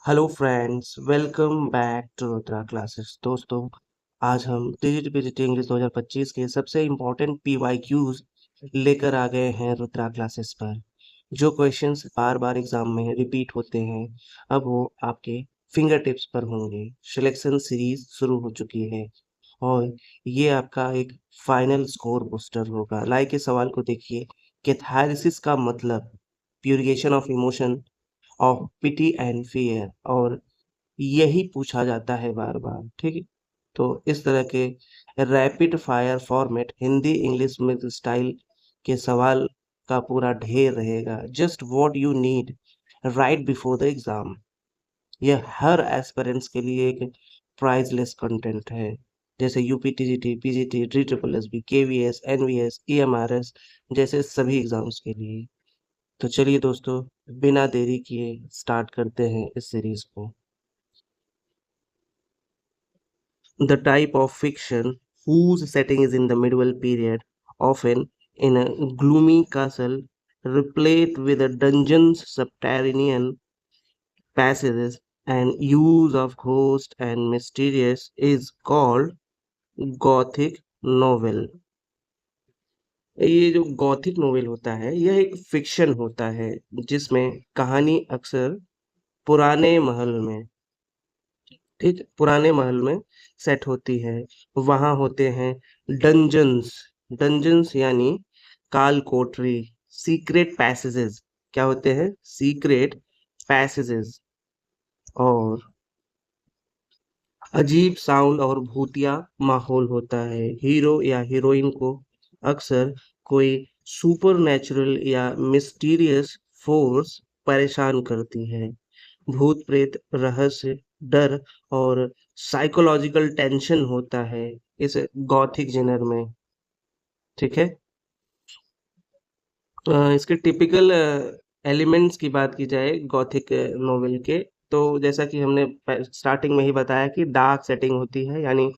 Hello friends, welcome back to Rudra classes. दोस्तों, आज हम टीजीटी इंग्लिश 2025 के सबसे इम्पोर्टेंट पीवाईक्यूज लेकर आ गए हैं रुद्रा क्लासेस पर। जो क्वेश्चंस बार बार एग्जाम में रिपीट होते हैं, अब वो आपके फिंगर टिप्स पर होंगे। सिलेक्शन सीरीज शुरू हो चुकी है और ये आपका एक फाइनल स्कोर बूस्टर होगा। लाइक के सवाल को देखिए। कैथारसिस का मतलब purification of emotion of pity and fear, और यही पूछा जाता है बार बार। ठीक है, तो इस तरह के rapid fire format Hindi English mix style के सवाल का पूरा ढेर रहेगा। Just what you need right before the exam. यह हर एस्पिरेंट्स के लिए एक प्राइजलेस कंटेंट है, जैसे UPTGT, PGT, DSSS, KVS, NVS, EMRS जैसे सभी एग्जाम्स के लिए। तो चलिए दोस्तों, बिना देरी किए स्टार्ट करते हैं इस सीरीज को। The type of fiction whose setting is in the medieval period, often in a gloomy castle replete with a dungeons, subterranean passages, and use of ghosts and mysterious, is called Gothic novel। ये जो Gothic novel होता है, यह एक fiction होता है जिसमें कहानी अक्सर पुराने महल में, ठीक, पुराने महल में सेट होती है। वहां होते हैं डंजन्स। डंजन्स यानी काल कोठरी। सीक्रेट पैसेजेस, क्या होते हैं? Secret passages. और अजीब साउंड और भूतिया माहौल होता है। हीरो या हीरोइन को अक्सर कोई सुपर नेचुरल या मिस्टीरियस फोर्स परेशान करती है। भूत प्रेत, रहस्य, डर और साइकोलॉजिकल टेंशन होता है इस गॉथिक जेनर में। ठीक है। इसके टिपिकल एलिमेंट्स की बात की जाए गॉथिक नोवेल के, तो जैसा कि हमने स्टार्टिंग में ही बताया कि डार्क सेटिंग होती है, यानी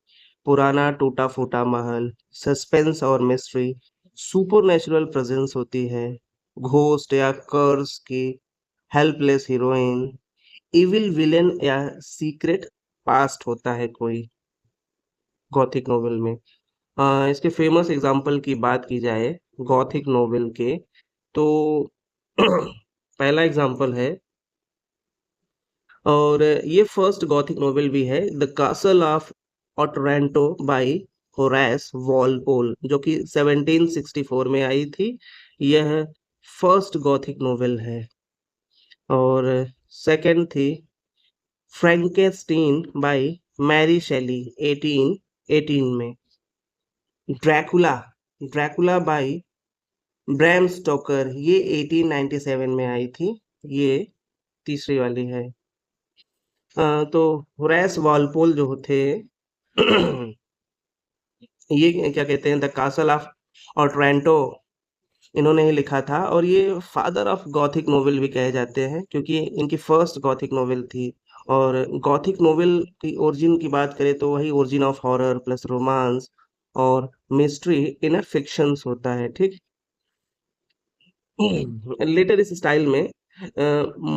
पुराना टूटा फूटा महल, सस्पेंस और मिस्ट्री, सुपरनेचुरल प्रेजेंस होती है, घोस्ट या कर्स की हेल्पलेस हीरोइन, इविल विलेन या सीक्रेट पास्ट होता है कोई गॉथिक नोवेल में। इसके फेमस एग्जाम्पल की बात की जाए गॉथिक नोवेल के, तो पहला एग्जाम्पल है, और ये फर्स्ट गॉथिक नोवेल भी है, the castle of Otranto by Horace Walpole, जो कि 1764 में आई थी। यह फर्स्ट गॉथिक नोवेल है। और सेकंड थी फ्रैंकेनस्टीन बाय मैरी शेली 1818 में। Dracula, Dracula by Bram Stoker, ये 1897 में आई थी। ये तीसरी वाली है। तो होरेस वॉलपोल जो थे ये क्या कहते हैं, द कासल ऑफ ऑटरेंटो, इन्होंने ही लिखा था, और ये फादर ऑफ गॉथिक नोवेल भी कहे जाते हैं क्योंकि इनकी फर्स्ट गॉथिक नोवेल थी। और गॉथिक नोवेल की ओरिजिन की बात करें तो वही origin of horror plus romance और मिस्ट्री इन फिक्शंस होता है। ठीक। लेटर इस स्टाइल में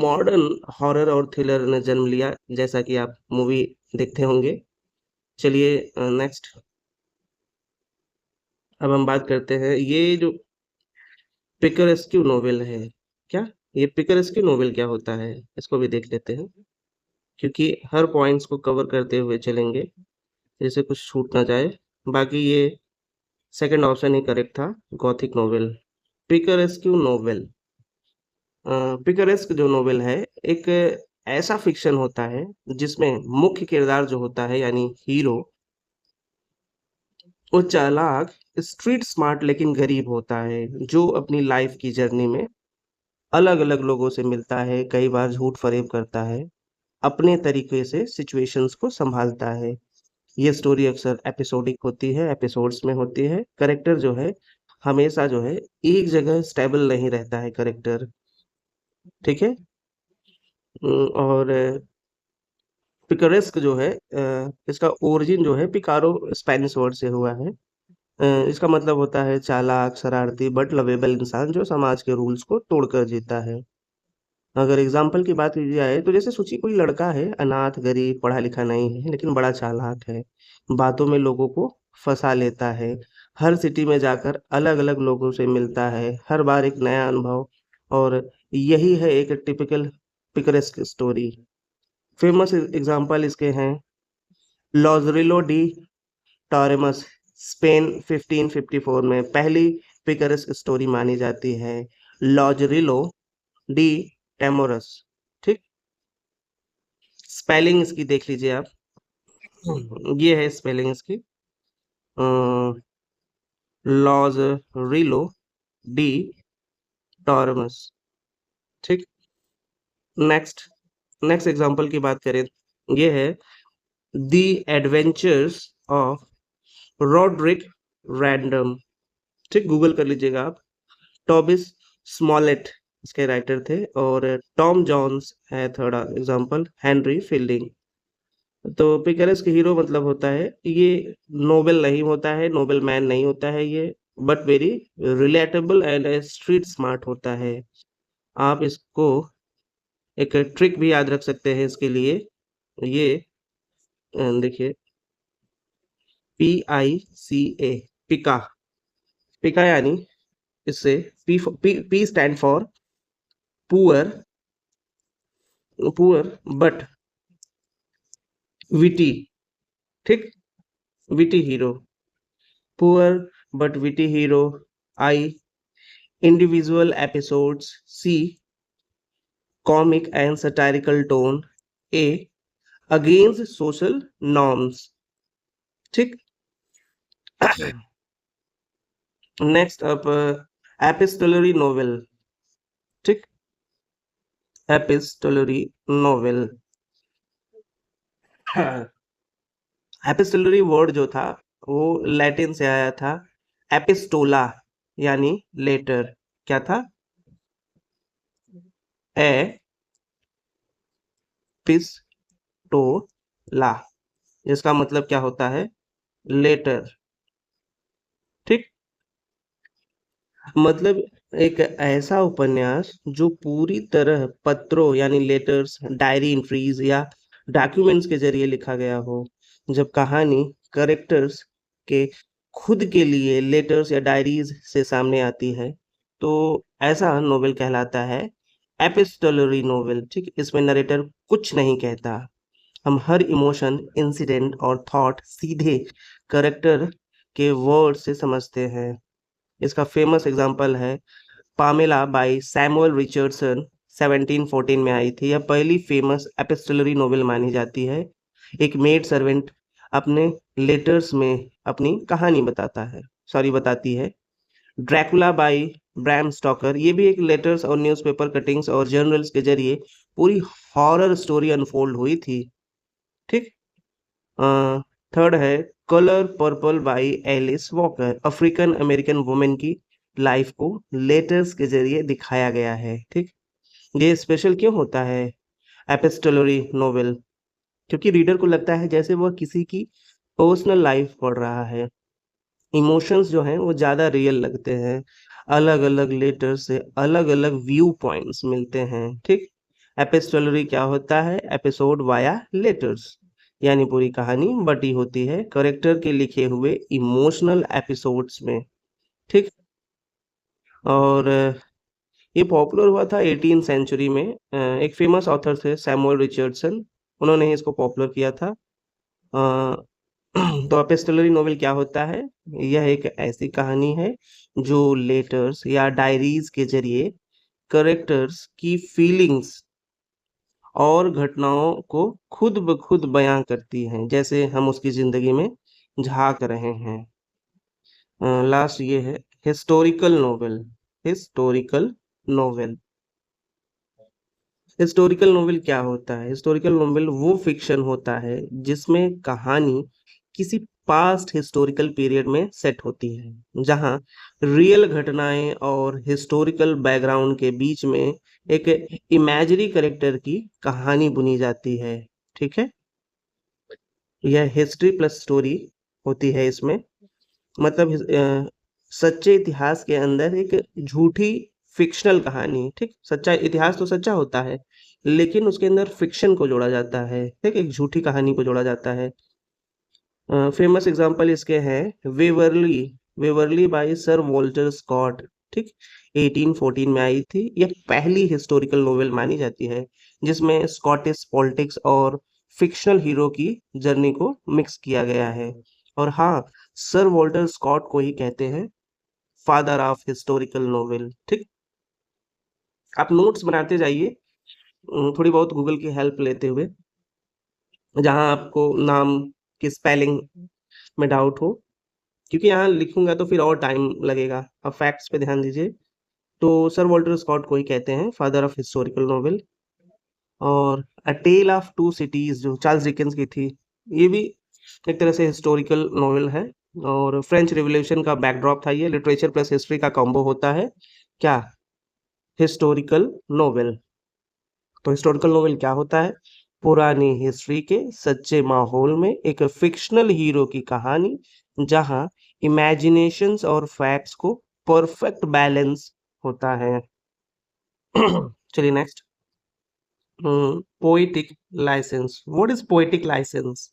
मॉडर्न हॉरर और थ्रिलर ने जन्म लिया, जैसा कि आप मूवी देखते होंगे। चलिए नेक्स्ट, अब हम बात करते हैं ये जो पिकरेस्क्यू नोवेल है। क्या ये पिकरेस्क्यू नोवेल क्या होता है, इसको भी देख लेते हैं, क्योंकि हर पॉइंट्स को कवर करते हुए चलेंगे, जैसे कुछ छूट ना जाए। बाकी ये सेकंड ऑप्शन ही करेक्ट था, गॉथिक नोवेल। पिकरेस्क्यू नोवेल, पिकरेस्क जो नोवेल है, एक ऐसा फिक्शन होता है जिसमें मुख्य किरदार जो होता है यानी हीरो, वो चालाक, स्ट्रीट स्मार्ट लेकिन गरीब होता है, जो अपनी लाइफ की जर्नी में अलग अलग लोगों से मिलता है, कई बार झूठ फरेब करता है, अपने तरीके से सिचुएशंस को संभालता है। ये स्टोरी अक्सर एपिसोडिक होती है, एपिसोड्स में होती है। करेक्टर जो है हमेशा जो है एक जगह स्टेबल नहीं रहता है करेक्टर। ठीक है। और पिकरेस्क जो है, इसका ओरिजिन जो है पिकारो स्पेनिश वर्ड से हुआ है। इसका मतलब होता है चालाक, शरारती बट लवेबल इंसान जो समाज के रूल्स को तोड़कर जीता है। अगर एग्जाम्पल की बात की जाए तो जैसे सोचिए कोई लड़का है, अनाथ, गरीब, पढ़ा लिखा नहीं है, लेकिन बड़ा चालाक है। बातों में लोगों को फंसा लेता है। हर सिटी में जाकर अलग अलग लोगों से मिलता है, हर बार एक नया अनुभव। और यही है एक टिपिकल पिकरेस्क स्टोरी। फेमस एग्जाम्पल इसके हैं लॉजरिलो डी टॉरेमस। स्पेन 1554 में पहली पिकरेस्क स्टोरी मानी जाती है। लॉजरिलो डी टेमोरस। ठीक। स्पेलिंग इसकी देख लीजिए आप। ये है स्पेलिंग इसकी। Lazarillo de Tormes. ठीक। नेक्स्ट नेक्स्ट एग्जांपल की बात करें, ये है the adventures of Roderick Random. ठीक, गूगल कर लीजिएगा आप। टॉबिस स्मॉलेट इसके राइटर थे, और टॉम जॉन्स है थर्ड एग्जांपल, हेनरी फील्डिंग। तो पिकेरेस के हीरो मतलब होता है ये, नोबेल नहीं होता है, नोबेल मैन नहीं होता है ये, but very relatable and street smart होता है। आप इसको एक ट्रिक भी याद रख सकते हैं इसके लिए। ये देखिए, PICA, पिका। पिका यानी इससे P stand for poor, poor but witty. ठीक, witty hero. Poor but witty hero. I individual episodes. C comic and satirical tone. A against social norms. ठीक। Next up epistolary novel. ठीक, epistolary novel. Epistolary word जो था वो Latin से आया था। एपिस्टोला यानी लेटर। क्या था? एपिस्टोला, जिसका मतलब क्या होता है? लेटर। ठीक, मतलब एक ऐसा उपन्यास जो पूरी तरह पत्रों यानी लेटर्स, डायरी एंट्रीज या डॉक्यूमेंट्स के जरिए लिखा गया हो। जब कहानी करेक्टर्स के खुद के लिए लेटर्स या डायरीज से सामने आती है, तो ऐसा नोवेल कहलाता है एपिस्टोलरी नोवेल। ठीक, इसमें नरेटर कुछ नहीं कहता, हम हर इमोशन, इंसिडेंट और थॉट सीधे करेक्टर के वर्ड से समझते हैं। इसका फेमस एग्जांपल है पामेला बाय सैमुअल रिचर्डसन। 1714 में आई थी। यह पहली फेमस एपिस्टोलरी नोवेल मानी जाती है। एक मेड सर्वेंट अपने लेटर्स में अपनी कहानी बताती है। ड्रैकुला बाय ब्रैम स्टॉकर, ये भी एक लेटर्स और न्यूज़पेपर कटिंग्स और जर्नल्स के जरिए पूरी हॉरर स्टोरी अनफोल्ड हुई थी। ठीक। थर्ड है colour purple by Alice Walker. African American women की लाइफ को लेटर्स के जरिए दिखाया गया है। ठीक, ये स्पेशल क्यों होता है एपिस्टोलरी नोवेल? क्योंकि रीडर को लगता है जैसे वह किसी की पर्सनल लाइफ पढ़ रहा है। इमोशंस जो हैं वो ज़्यादा रियल लगते हैं। अलग अलग लेटर से अलग अलग व्यू पॉइंट्स मिलते हैं। ठीक। एपिस्टोलरी क्या होता है? एपिसोड वाया लेटर्स, यानी पूरी कहानी बटी होती है करेक्टर के लिखे हुए इमोशनल एपिसोड्स में। ठीक। और ये पॉपुलर हुआ था 18 सेंचुरी में। एक फेमस ऑथर थे सैमुअल रिचर्डसन, उन्होंने ही इसको पॉपुलर किया था। अ, तो एपिस्टोलरी नोवेल क्या होता है? यह एक ऐसी कहानी है जो लेटर्स या डायरीज के जरिए करेक्टर्स की फीलिंग्स और घटनाओं को खुद ब खुद बयां करती हैं, जैसे हम उसकी जिंदगी में झांक रहे हैं। लास्ट ये है historical novel. Historical novel historical novel क्या होता है? हिस्टोरिकल नोवेल वो फिक्शन होता है जिसमें कहानी किसी पास्ट हिस्टोरिकल पीरियड में सेट होती है, जहां रियल घटनाएं और हिस्टोरिकल बैकग्राउंड के बीच में एक इमेजिनरी कैरेक्टर की कहानी बुनी जाती है। ठीक है, यह हिस्ट्री प्लस स्टोरी होती है इसमें। मतलब सच्चे इतिहास के अंदर एक झूठी फिक्शनल कहानी, ठीक, सच्चा इतिहास तो सच्चा होता है, लेकिन उसके अंदर फिक्शन को जोड़ा जाता है, ठीक, एक झूठी कहानी को जोड़ा जाता है। फेमस एग्जांपल इसके हैं Waverley, Waverley by sir Walter Scott, ठीक, 1814 में आई थी। यह पहली हिस्टोरिकल नोवेल मानी जाती है जिसमें स्कॉटिश पॉलिटिक्स और फिक्शनल हीरो की जर्नी को मिक्स किया गया है। और हाँ, सर वॉल्टर स्कॉट को ही कहते हैं फादर ऑफ हिस्टोरिकल नोवेल, ठीक। आप नोट्स बनाते जाइए, थोड़ी बहुत गूगल की हेल्प लेते हुए, जहां आपको नाम की स्पेलिंग में डाउट हो, क्योंकि यहाँ लिखूंगा तो फिर और टाइम लगेगा। अब फैक्ट्स पे ध्यान दीजिए। तो सर वॉल्टर स्कॉट को ही कहते हैं फादर ऑफ हिस्टोरिकल नोवेल। और अ टेल ऑफ टू सिटीज जो चार्ल्स डिकेंस की थी, ये भी एक तरह से हिस्टोरिकल नोवेल है। और फ्रेंच रिवॉल्यूशन का बैकड्रॉप था ये, लिटरेचर प्लस हिस्ट्री का कॉम्बो होता है क्या, हिस्टोरिकल नोवेल। तो हिस्टोरिकल नोवेल क्या होता है, पुरानी हिस्ट्री के सच्चे माहौल में एक फिक्शनल हीरो की कहानी जहां इमेजिनेशंस और फैक्ट्स को परफेक्ट बैलेंस होता है। चलिए next. Poetic licence, what is poetic licence?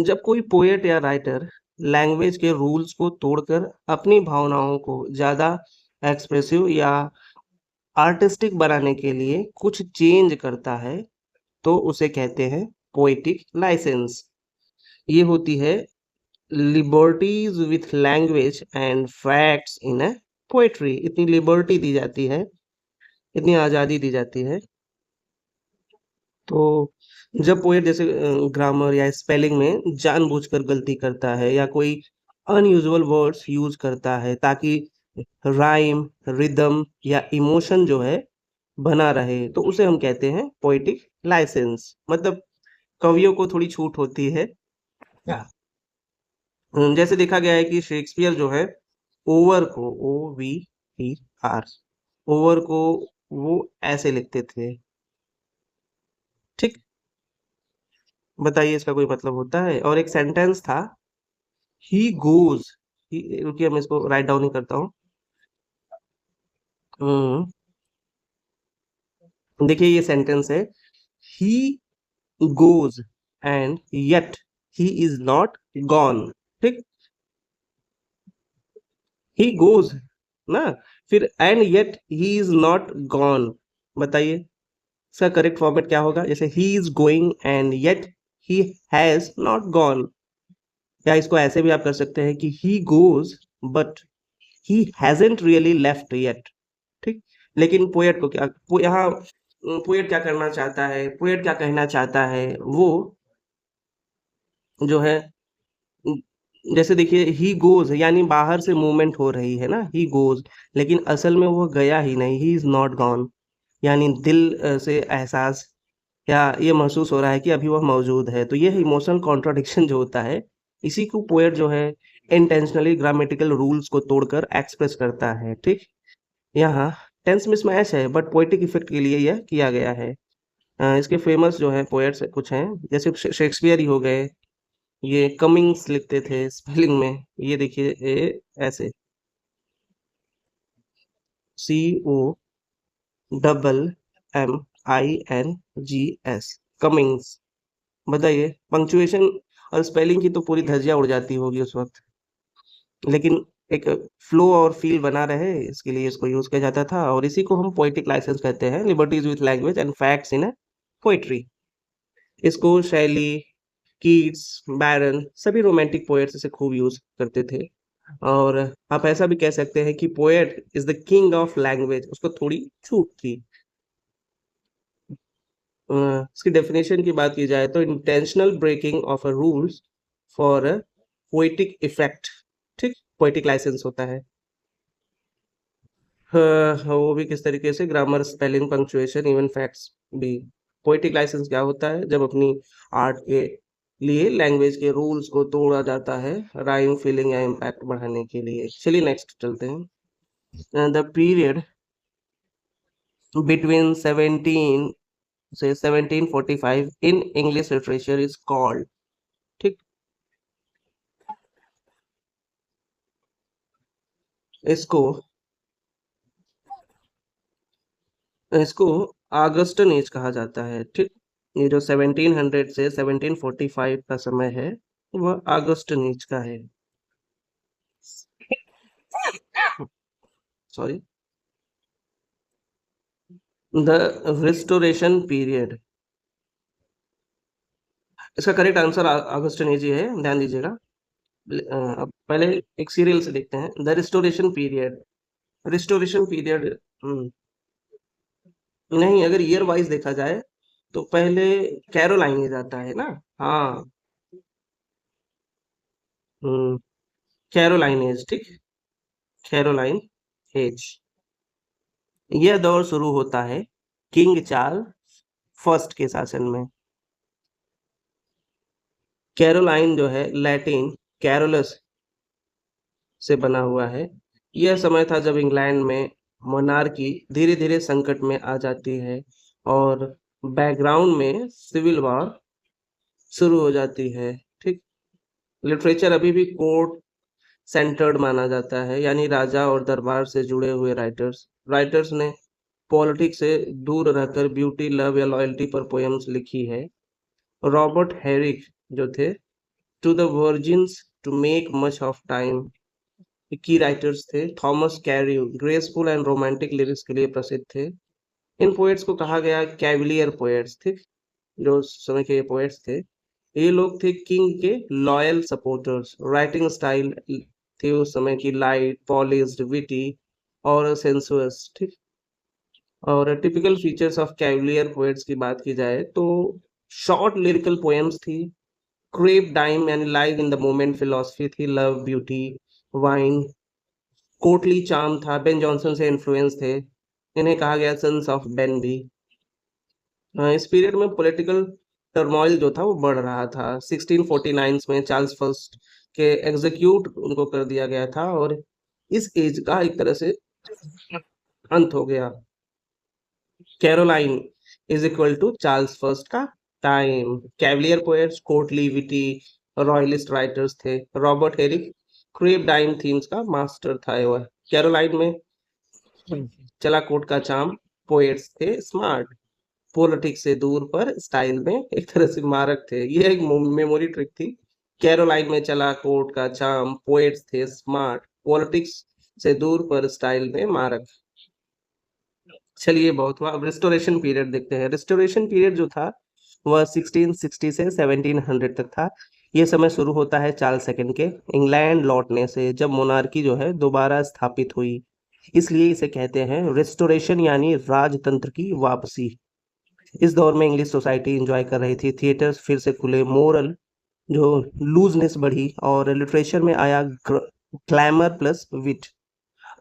जब कोई पोएट या राइटर लैंग्वेज के रूल्स को तोड़कर अपनी भावनाओं को ज्यादा एक्सप्रेसिव या आर्टिस्टिक बनाने के लिए कुछ चेंज करता है, तो उसे कहते हैं पोएटिक लाइसेंस। ये होती है liberties with language and facts in a poetry. इतनी लिबर्टी दी जाती है, इतनी आज़ादी दी जाती है। तो जब पोएट जैसे ग्रामर या स्पेलिंग में जानबूझकर गलती करता है या कोई अनयूजुअल वर्ड्स यूज करता है ताकि राइम, रिदम या इमोशन जो है बना रहे, तो उसे हम कहते हैं पोएटिक लाइसेंस। मतलब कवियों को थोड़ी छूट होती है क्या। जैसे देखा गया है कि शेक्सपियर जो है ओवर को, OVER, ओवर को वो ऐसे लिखते थे, ठीक। बताइए इसका कोई मतलब होता है? और एक सेंटेंस था ही गोज, रुकिए मैं इसको राइट डाउन ही करता हूँ। हम्म, देखिए ये सेंटेंस है he goes and yet he is not gone, ठीक। ही गोज ना, फिर and yet he is not gone. बताइए इसका करेक्ट फॉर्मेट क्या होगा? जैसे he is going and yet he has not gone. या इसको ऐसे भी आप कर सकते हैं कि he goes but he hasn't really left yet, ठीक। लेकिन पोएट को क्या, यहाँ पोएट क्या करना चाहता है, पोएट क्या कहना चाहता है, वो जो है, उम, जैसे देखिए ही गोज़ यानी बाहर से मूवमेंट हो रही है ना, ही गोज़, लेकिन असल में वो गया ही नहीं, ही इज़ नॉट गॉन। यानी दिल से एहसास या ये महसूस हो रहा है कि अभी वह मौजूद है। तो ये इमोशनल कॉन्ट्रडिक्शन जो होता है, इसी को पोएट जो है इंटेंशनली ग्रामेटिकल रूल्स को तोड़कर एक्सप्रेस करता है, ठीक। यहाँ टेंस मिसमैच है बट पोएटिक इफेक्ट के लिए यह किया गया है। इसके फेमस जो है पोएट्स कुछ हैं, जैसे शेक्सपियर ही हो गए, ये कमिंग्स लिखते थे स्पेलिंग में, ये देखिए ऐसे COMMINGS, कमिंग्स। बताइए पंक्चुएशन और स्पेलिंग की तो पूरी धज्जियां उड़ जाती होगी उस वक्त, लेकिन एक फ्लो और फील बना रहे इसके लिए इसको यूज किया जाता था। और इसी को हम पोएटिक लाइसेंस कहते हैं, liberties with language and facts in poetry. इसको शैली, कीट्स, बैरन सभी रोमांटिक पोएट्स इसे खूब यूज करते थे। और आप ऐसा भी कह सकते हैं कि poet is the king of language, उसको थोड़ी छूट थी। इसकी डेफिनेशन की बात की जाए तो intentional breaking of a rules for a poetic effect, ठीक, पोएटिक लाइसेंस होता है। वो भी किस तरीके से, grammar, spelling, punctuation, even facts भी। पोएटिक लाइसेंस क्या होता है? जब अपनी आर्ट के लिए लैंग्वेज के रूल्स को तोड़ा जाता है राइम, फीलिंग या इम्पैक्ट बढ़ाने के लिए। चलिए नेक्स्ट चलते हैं। The period between 1745 in English literature is called, ठीक। इसको इसको ऑगस्टन एज कहा जाता है, ठीक। ये जो 1700 से 1745 का समय है, वह ऑगस्टन एज का है। सॉरी। द रिस्टोरेशन पीरियड, इसका करेक्ट आंसर ऑगस्टन एज ही है, ध्यान दीजिएगा। अब पहले एक सीरियल से देखते हैं, the restoration period. Restoration period नहीं, अगर ईयर वाइज देखा जाए तो पहले कैरोलाइन एज आता है ना। हाँ। हम्म, कैरोलाइन एज, ठीक। Caroline age. यह दौर शुरू होता है किंग चार्ल्स फर्स्ट के शासन में। कैरोलाइन जो है लैटिन कैरोलस से बना हुआ है। यह समय था जब इंग्लैंड में मोनार्की धीरे धीरे संकट में आ जाती है और बैकग्राउंड में सिविल वॉर शुरू हो जाती है, ठीक। लिटरेचर अभी भी कोर्ट सेंटर्ड माना जाता है, यानी राजा और दरबार से जुड़े हुए राइटर्स राइटर्स ने पॉलिटिक्स से दूर रहकर ब्यूटी, लव या लॉयल्टी पर पोएम्स लिखी है। रॉबर्ट हेरिक जो थे, to the virgins, to make much of time, की राइटर्स थे। Thomas Carew graceful and romantic lyrics के लिए प्रसिद्ध थे। इन पोएट्स को कहा गया कैवलियर पोएट्स, ठीक। जो उस समय के पोएट्स थे, ये लोग थे किंग के लॉयल सपोर्टर्स। राइटिंग स्टाइल थी उस समय की लाइट, पॉलिश्ड, विटी और सेंसुअस, ठीक। और typical features of cavalier poets की बात की जाए तो शॉर्ट लिरिकल पोएम्स थी, क्रेप डाइम यानी live in the moment philosophy थी, love, beauty, wine, courtly charm था, बेन जॉनसन से इन्फ्लुएंस थे। इन्हें कहा गया सन्स ऑफ बेन भी। इस पीरियड में पॉलिटिकल टर्मोइल जो था वो बढ़ रहा था। 1649 में चार्ल्स फर्स्ट के एग्जीक्यूट उनको कर दिया गया था और इस एज का एक तरह से अंत हो गया। Caroline is equal to Charles first का time. Cavalier poets courtly, witty, royalist writers थे। Robert Herrick carpe diem themes का मास्टर था। वह कैरोलाइन में चला कोट का चाम, पोएट्स थे स्मार्ट, पॉलिटिक्स से दूर पर स्टाइल में एक तरह से मारक थे। ये एक मेमोरी ट्रिक थी। कैरोलाइन में चला कोट का चाम, पोएट्स थे स्मार्ट, पॉलिटिक्स से दूर पर स्टाइल में मारक। चलिए बहुत हुआ, अब रिस्टोरेशन पीरियड देखते हैं। रिस्टोरेशन पीरियड जो था वह 1660 से 1700 तक था। ये समय शुरू होता है चार्ल्स सेकंड के इंग्लैंड लौटने से, जब मोनार्की जो है दोबारा स्थापित हुई। इसलिए इसे कहते हैं रिस्टोरेशन, यानी राजतंत्र की वापसी। इस दौर में इंग्लिश सोसाइटी एंजॉय कर रही थी, थिएटर्स फिर से खुले, मोरल जो लूजनेस बढ़ी और लिटरेचर में आया glamour plus wit.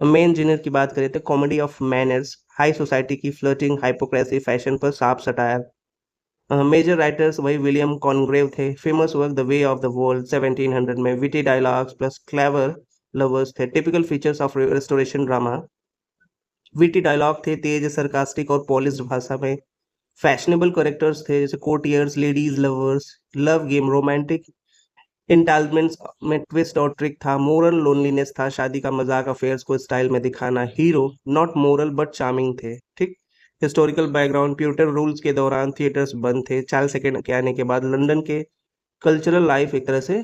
Main genre की बात करें तो comedy of manners, high society की फ्लर्टिंग, हाइपोक्रेसी, फैशन पर साफ सटायर। मेजर राइटर्स वही विलियम कॉनग्रेव थे। Famous work the way of the world 1700 में, witty dialogues plus clever lovers थे। Typical features of restoration drama, witty dialogue थे तेज, sarcastic और पॉलिश्ड भाषा में। फैशनेबल कैरेक्टर्स थे जैसे courtiers, ladies lovers, love game, romantic entanglements में ट्विस्ट और ट्रिक था। मोरल लोनलीनेस था, शादी का मजाक, अफेयर्स को स्टाइल में दिखाना। Hero not moral but charming थे, ठीक। हिस्टोरिकल बैकग्राउंड, प्यूटर रूल्स के दौरान थिएटर्स बंद थे। चार्ल्स सेकंड के आने के बाद लंदन के कल्चरल लाइफ एक तरह से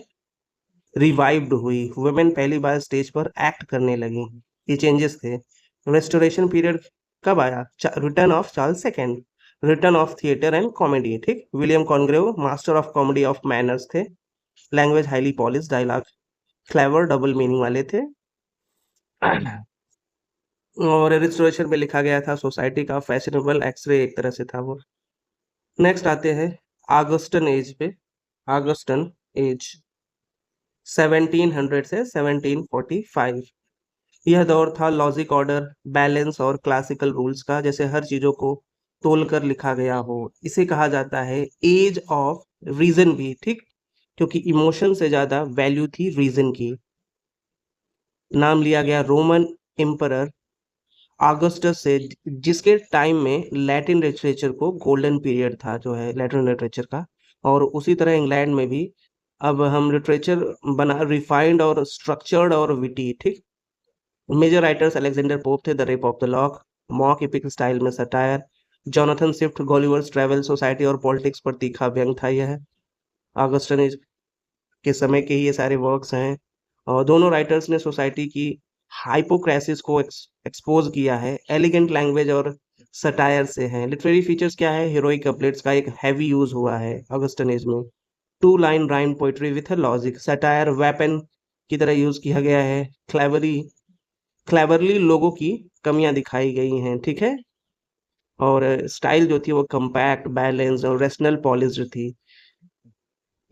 रिवाइव्ड हुई। वुमेन पहली बार स्टेज पर एक्ट करने लगी। ये चेंजेस थे। रेस्टोरेशन पीरियड कब आया? Return of Charles second, return of theatre and comedy, ठीक। William Congreve master of comedy of manners थे। Language highly polish, dialogue clever, double meaning वाले थे। और रिस्टोरेशन में लिखा गया था सोसाइटी का फैशनेबल एक्सरे, एक तरह से था वो। नेक्स्ट आते हैं ऑगस्टन एज पे। ऑगस्टन एज 1700 से 1745। यह दौर था लॉजिक, ऑर्डर, बैलेंस और क्लासिकल रूल्स का, जैसे हर चीजों को तोलकर लिखा गया हो। इसे कहा जाता है एज ऑफ रीजन भी, ठीक, क्योंकि इमोशन से ज्यादा वैल्यू थी रीजन की। नाम लिया गया रोमन एम्परर ऑगस्टस से, जिसके टाइम में लैटिन लिटरेचर को गोल्डन पीरियड था, जो है लैटिन लिटरेचर का। और उसी तरह इंग्लैंड में भी अब हम लिटरेचर बना रिफाइंड और स्ट्रक्चर्ड और विटी, ठीक। मेजर राइटर्स अलेक्जेंडर पोप थे, the rape of the lock, mock epic style में satire. Jonathan Swift, Gulliver's travel, society और पॉलिटिक्स पर तीखा व्यंग था यह। ऑगस्टन के समय के ही ये सारे वर्क्स हैं। और दोनों राइटर्स ने सोसाइटी की हाइपोक्रेसिस को एक्सपोज किया है, एलिगेंट लैंग्वेज और सटायर से हैं। लिटरेरी फीचर्स क्या है? हीरोइक कपलेट्स का एक हैवी यूज हुआ है ऑगस्टन एज में। Two line rhyme poetry with logic, satire weapon की तरह यूज किया गया है। क्लेवरली लोगों की कमियां दिखाई गई हैं, ठीक है। और स्टाइल जो थी वो कम्पैक्ट, बैलेंस और रेशनल पॉलिश्ड थी।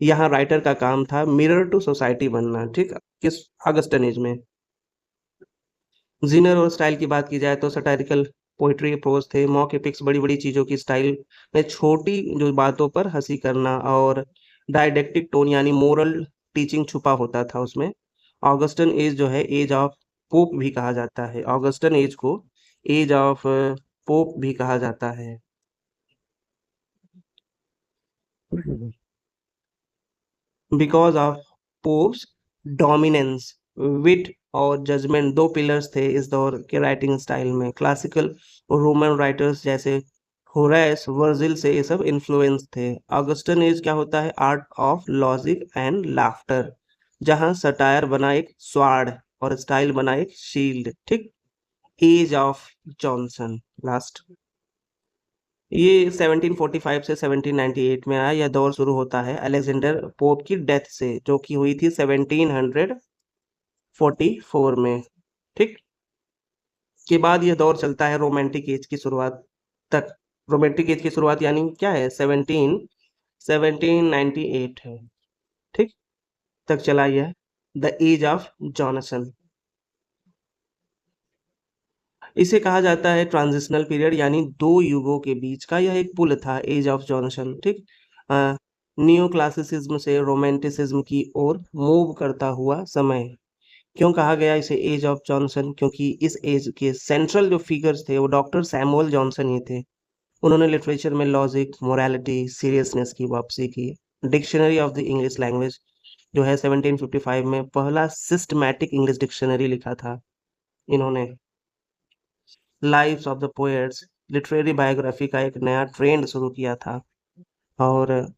यहाँ राइटर का काम था मिरर टू सोसाइटी बनना, ठीक। किस ऑगस्टन एज में जीनर और स्टाइल की बात की जाए तो सटायरिकल पोइट्री प्रोज थे, मॉक एपिक्स बड़ी बड़ी चीजों की स्टाइल में छोटी जो बातों पर हंसी करना, और डायडेक्टिक टोन यानी मोरल टीचिंग छुपा होता था उसमें। ऑगस्टन एज जो है एज ऑफ पोप भी कहा जाता है, ऑगस्टन एज को एज ऑफ पोप भी कहा जाता है। बिकॉज ऑफ पोप्स डोमिनेंस, विट और जजमेंट दो पिलर्स थे इस दौर के राइटिंग स्टाइल में। क्लासिकल रोमन राइटर्स जैसे होरेस, वर्जिल से ये सब इन्फ्लुएंस थे। ऑगस्टन एज क्या होता है? Art of logic and laughter, जहां सटायर बना एक स्वार्ड और स्टाइल बना एक शील्ड, ठीक। एज ऑफ जॉनसन लास्ट, ये 1745 से 1798 में आया। यह दौर शुरू होता है अलेक्जेंडर पोप की डेथ से, जो कि हुई थी 1744 में, ठीक। के बाद यह दौर चलता है रोमांटिक एज की शुरुआत तक। रोमांटिक एज की शुरुआत यानी क्या है? 1798 है, ठीक, तक चला यह। द एज ऑफ जॉनसन, इसे कहा जाता है ट्रांजिशनल पीरियड, यानी दो युगों के बीच का यह एक पुल था, एज ऑफ जॉनसन, ठीक। नियो क्लासिसिज्म से रोमांटिसिज्म की ओर मूव करता हुआ समय। क्यों कहा गया इसे एज ऑफ जॉनसन? क्योंकि इस एज के सेंट्रल जो फिगर्स थे वो डॉक्टर सैमुअल जॉनसन ही थे। उन्होंने लिटरेचर में लॉजिक, मोरालिटी, सीरियसनेस की वापसी की। Dictionary of the English language जो है 1755 में पहला सिस्टमैटिक इंग्लिश डिक्शनरी लिखा था इन्होंने। Lives of the poets, literary biography का एक नया ट्रेंड शुरू किया था। और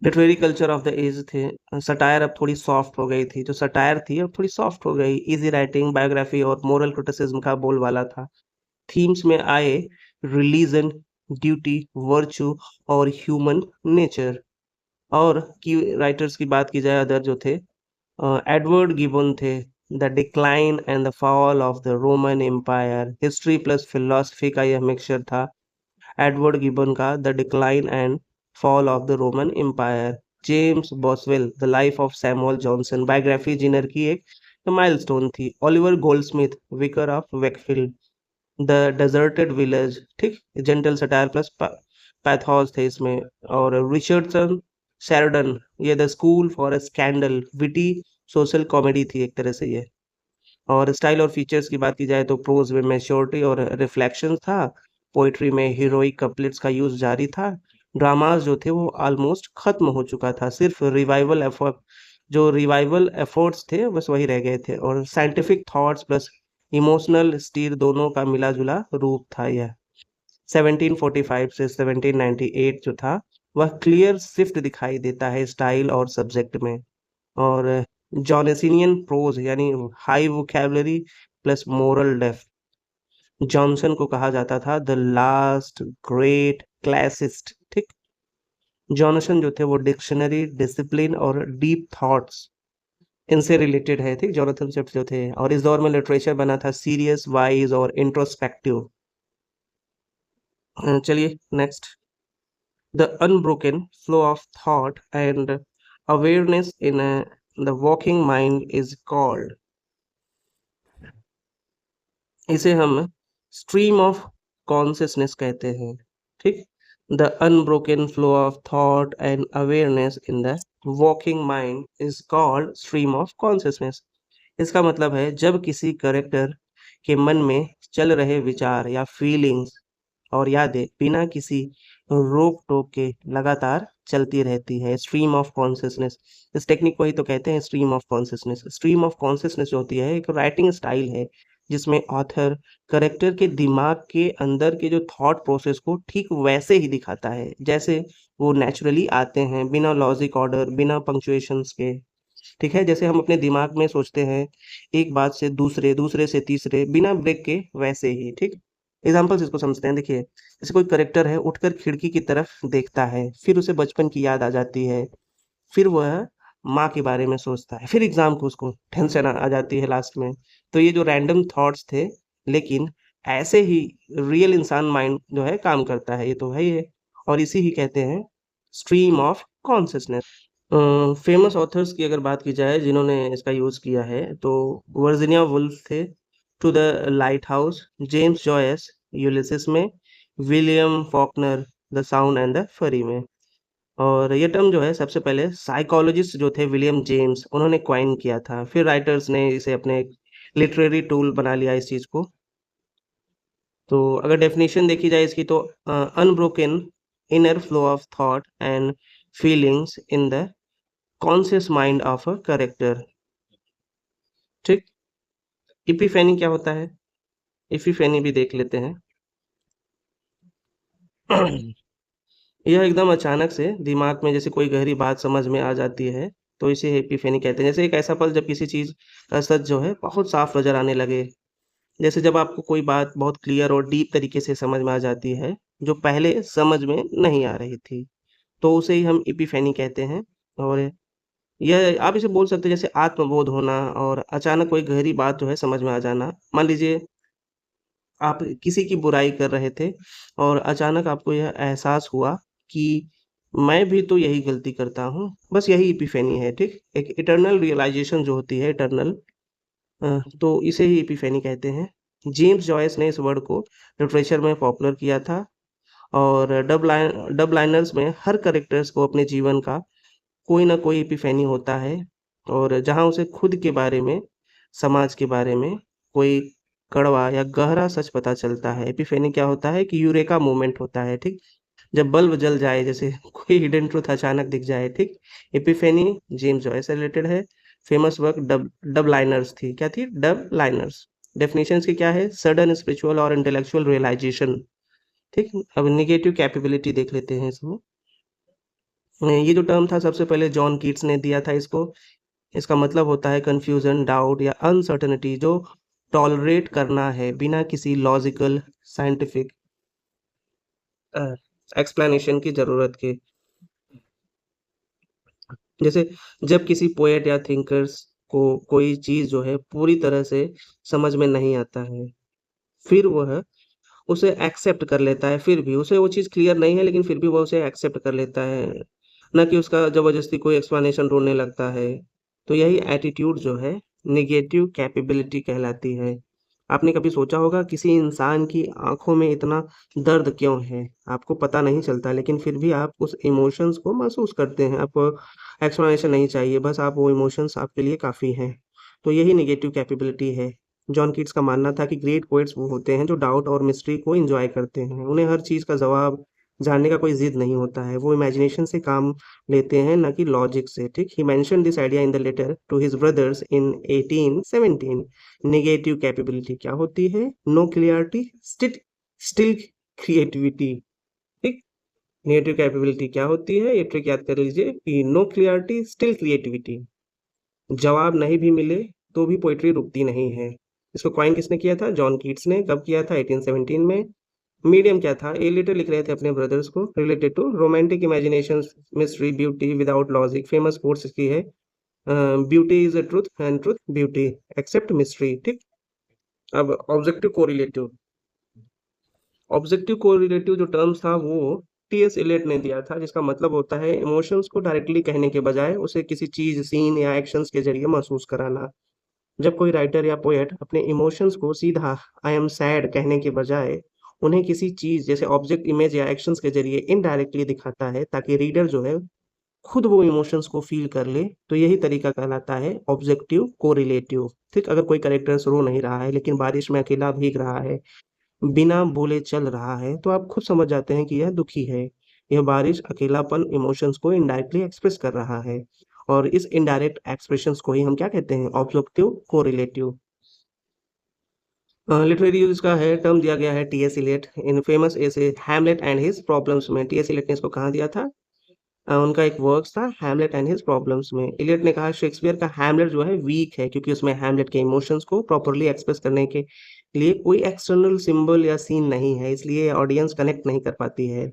literary culture of the age थे। सटायर अब थोड़ी सॉफ्ट हो गई थी, जो सटायर थी अब थोड़ी सॉफ्ट हो गई। इजी राइटिंग, बायोग्राफी और मोरल क्रिटिसिज्म का बोलबाला था। थीम्स में आए रिलीजन, ड्यूटी, वर्च्यू और ह्यूमन नेचर। और की राइटर्स की बात की जाए अदर जो थे, एडवर्ड गिबन थे, the decline and the fall of the Roman Empire, history plus philosophy का यह मिक्सचर था एडवर्ड गिबन का, the decline and fall of the Roman Empire. James Boswell, the life of Samuel Johnson, biography genre की एक milestone थी। Oliver Goldsmith, vicar of Wakefield, the deserted village, ठीक, gentle satire plus pathos थे इसमें। और Richardson Sheridan, ये the school for a scandal, witty social comedy थी एक तरह से ये। और स्टाइल और फीचर्स की बात की जाए तो प्रोज में मैच्योरिटी और रिफ्लेक्शन था, पोइट्री में हीरोइक कपलेट्स का यूज जारी था, ड्रामास जो थे वो ऑलमोस्ट खत्म हो चुका था, सिर्फ रिवाइवल एफर्ट्स थे बस वही रह गए थे। और scientific thoughts plus emotional stir दोनों का मिला जुला रूप था यह। 1745 से 1798 जो था वह क्लियर शिफ्ट दिखाई देता है स्टाइल और सब्जेक्ट में। और जॉनसिनियन प्रोज यानी high vocabulary plus moral depth. Johnson को कहा जाता था द लास्ट ग्रेट क्लासिस्ट, ठीक। जॉनसन जो थे वो डिक्शनरी, डिसिप्लिन और डीप थॉट्स इनसे रिलेटेड है, ठीक। जोनाथन स्विफ्ट जो थे, और इस दौर में लिटरेचर बना था सीरियस, वाइज और इंट्रोस्पेक्टिव। चलिए next, the unbroken flow of thought and awareness in the walking mind is called, इसे हम स्ट्रीम ऑफ कॉन्शियसनेस कहते हैं, ठीक। The unbroken flow of thought and awareness in the walking mind is called stream of consciousness. इसका मतलब है जब किसी करेक्टर के मन में चल रहे विचार या फीलिंग्स और यादें बिना किसी रोक टोक के लगातार चलती रहती है। स्ट्रीम ऑफ कॉन्शियसनेस, इस टेक्निक को ही तो कहते हैं stream of consciousness. Stream of consciousness जो होती है एक राइटिंग स्टाइल है जिसमें ऑथर करेक्टर के दिमाग के अंदर के जो थॉट प्रोसेस को ठीक वैसे ही दिखाता है जैसे वो नेचुरली आते हैं, बिना लॉजिक ऑर्डर, बिना पंक्चुएशंस के। ठीक है, जैसे हम अपने दिमाग में सोचते हैं एक बात से दूसरे, दूसरे से तीसरे, बिना ब्रेक के, वैसे ही। ठीक, एग्जाम्पल्स इसको समझते हैं। देखिए, जैसे कोई करेक्टर है उठकर खिड़की की तरफ देखता है, फिर उसे बचपन की याद आ जाती है, फिर वह माँ के बारे में सोचता है, फिर एग्जाम को उसको टेंशन आ जाती है लास्ट में। तो ये जो रैंडम थॉट्स थे, लेकिन ऐसे ही रियल इंसान माइंड जो है काम करता है, ये तो है ही है। और इसी ही कहते हैं stream of consciousness. Famous authors की अगर बात की जाए जिन्होंने इसका यूज़ किया है तो वर्जीनिया वुल्फ थे to the lighthouse, James Joyce Ulysses में, William Faulkner the sound and the fury में। और ये टर्म जो है सबसे पहले साइकोलॉजिस्ट जो थे विलियम जेम्स उन्होंने क्वाइन किया था, फिर राइटर्स ने इसे अपने लिटरेरी टूल बना लिया इस चीज़ को। तो अगर डेफिनेशन देखी जाए इसकी तो unbroken inner flow of thought and feelings in the conscious mind of a character. ठीक, इपिफेनी क्या होता है, इपिफेनी भी देख लेते हैं। यह एकदम अचानक से दिमाग में जैसे कोई गहरी बात समझ में आ जाती है, तो इसे एपिफेनी कहते हैं। जैसे एक ऐसा पल जब किसी चीज का सच जो है बहुत साफ नजर आने लगे, जैसे जब आपको कोई बात बहुत क्लियर और डीप तरीके से समझ में आ जाती है जो पहले समझ में नहीं आ रही थी, तो उसे ही हम इपिफेनी कहते हैं। और यह आप इसे बोल सकते हैं जैसे आत्मबोध होना और अचानक कोई गहरी बात जो है समझ में आ जाना। मान लीजिए आप किसी की बुराई कर रहे थे और अचानक आपको यह एहसास हुआ कि मैं भी तो यही गलती करता हूँ। बस यही एपिफेनी है, ठीक? एक इटर्नल रियलाइज़ेशन जो होती है इटर्नल, तो इसे ही एपिफेनी कहते हैं। जेम्स जॉयस ने इस वर्ड को लिटरेचर में पॉपुलर किया था और डब लाइनर्स में हर कैरेक्टर्स को अपने जीवन का कोई ना कोई एपिफेनी होता है और जहाँ उसे खुद के बारे में, समाज के बारे में कोई कड़वा या गहरा सच पता चलता है। एपिफेनी क्या होता है कि यूरेका मोमेंट होता है, ठीक? जब बल्ब जल जाए, जैसे कोई हिडन ट्रूथ अचानक दिख जाए, ठीक? एपिफेनी जेम्स जॉयस से रिलेटेड है। Famous work dub dub liners थी। क्या थी? Dub liners. डेफिनेशन इसकी क्या है? सडन स्पिरिचुअल और इंटेलेक्चुअल रियलाइजेशन, ठीक? अब नेगेटिव कैपेबिलिटी देख लेते हैं इसमें। ये जो टर्म था सबसे पहले जॉन कीट्स ने दिया था इसको। इसका मतलब होता है कंफ्यूजन, डाउट या अनसर्टेनिटी जो टॉलरेट करना है बिना किसी लॉजिकल, साइंटिफिक एक्सप्लेनेशन की जरूरत के। जैसे जब किसी पोएट या थिंकर्स को कोई चीज जो है पूरी तरह से समझ में नहीं आता है, फिर वह उसे एक्सेप्ट कर लेता है, फिर भी उसे वो चीज क्लियर नहीं है लेकिन फिर भी वह उसे एक्सेप्ट कर लेता है, ना कि उसका जबरदस्ती कोई एक्सप्लेनेशन ढूंढने लगता है। तो यही एटीट्यूड जो है नेगेटिव कैपेबिलिटी कहलाती है। आपने कभी सोचा होगा किसी इंसान की आंखों में इतना दर्द क्यों है? आपको पता नहीं चलता लेकिन फिर भी आप उस इमोशंस को महसूस करते हैं। आपको एक्सप्लेनेशन नहीं चाहिए, बस आप वो इमोशंस आपके लिए काफ़ी हैं। तो यही नेगेटिव कैपेबिलिटी है। जॉन कीट्स का मानना था कि ग्रेट पोएट्स वो होते हैं जो डाउट और मिस्ट्री को एन्जॉय करते हैं। उन्हें हर चीज़ का जवाब जानने का कोई ज़िद नहीं होता है। वो इमेजिनेशन से काम लेते हैं, ना कि लॉजिक से, ठीक? He mentioned this idea in the letter to his brothers in 1817। Negative capability क्या होती है? नो क्लियरिटी, स्टिल क्रिएटिविटी, ठीक? नेगेटिव कैपेबिलिटी क्या होती है? ये ट्रिक याद कर लीजिए कि नो क्लियरिटी, स्टिल क्रिएटिविटी। जवाब नहीं भी मिले तो भी पोएट्री रुकती नहीं है। इसको कॉइन किसने किया था? जॉन कीट्स ने। कब किया था? 1817 में। मीडियम क्या था? ये लेटर लिख रहे थे अपने ब्रदर्स को related to romantic imagination, mystery, beauty without logic. Famous quotes इसकी है, beauty is a truth and truth beauty except mystery, ठीक? अब ऑब्जेक्टिव कोरिलेटिव, ऑब्जेक्टिव कोरिलेटिव जो टर्म्स था वो टीएस इलियट ने दिया था, जिसका मतलब होता है इमोशंस को डायरेक्टली कहने के बजाय उसे किसी चीज, सीन या एक्शंस के जरिए महसूस कराना। जब कोई राइटर या पोएट अपने इमोशंस को सीधा आई एम सैड कहने के बजाय उन्हें किसी चीज जैसे ऑब्जेक्ट, इमेज या एक्शंस के जरिए इनडायरेक्टली दिखाता है ताकि रीडर जो है खुद वो इमोशंस को फील कर ले, तो यही तरीका कहलाता है ऑब्जेक्टिव कोरिलेटिव, ठीक? अगर कोई कैरेक्टर्स रो नहीं रहा है लेकिन बारिश में अकेला भीग रहा है, बिना बोले चल रहा है, तो आप खुद समझ जाते हैं कि यह दुखी है। यह बारिश अकेलापन इमोशंस को इनडायरेक्टली एक्सप्रेस कर रहा है, और इस इनडायरेक्ट एक्सप्रेशंस को ही हम क्या कहते हैं? Objective correlative. लिटरेरी यूज का है, टर्म दिया गया है TS. Eliot in famous essay Hamlet and his problems में। टी.एस. इलियट ने इसको कहाँ दिया था? उनका एक वर्क्स था हैमलेट एंड हिज प्रॉब्लम्स में। इलियट ने कहा शेक्सपियर का हैमलेट जो है वीक है, क्योंकि उसमें हैमलेट के इमोशंस को प्रॉपर्ली एक्सप्रेस करने के लिए कोई एक्सटर्नल सिंबल या सीन नहीं है, इसलिए ऑडियंस कनेक्ट नहीं कर पाती है।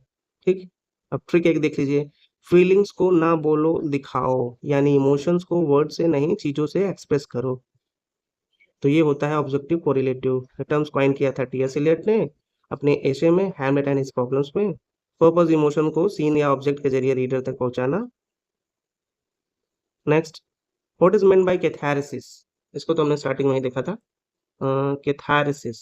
ठीक। अब ट्रिक एक देख लीजिए, फीलिंग्स को ना बोलो दिखाओ, यानी इमोशंस को वर्ड से नहीं चीजों से एक्सप्रेस करो। तो ये होता है ऑब्जेक्टिव कोरिलेटिव। टर्म्स कॉइन किया था टी.एस. इलियट ने अपने एशे में हैमलेट एंड हिज प्रॉब्लम्स में। पर्पस इमोशन को सीन या ऑब्जेक्ट के जरिए रीडर तक पहुंचाना। Next, what is meant by catharsis? इसको तो हमने स्टार्टिंग में ही देखा था। Catharsis,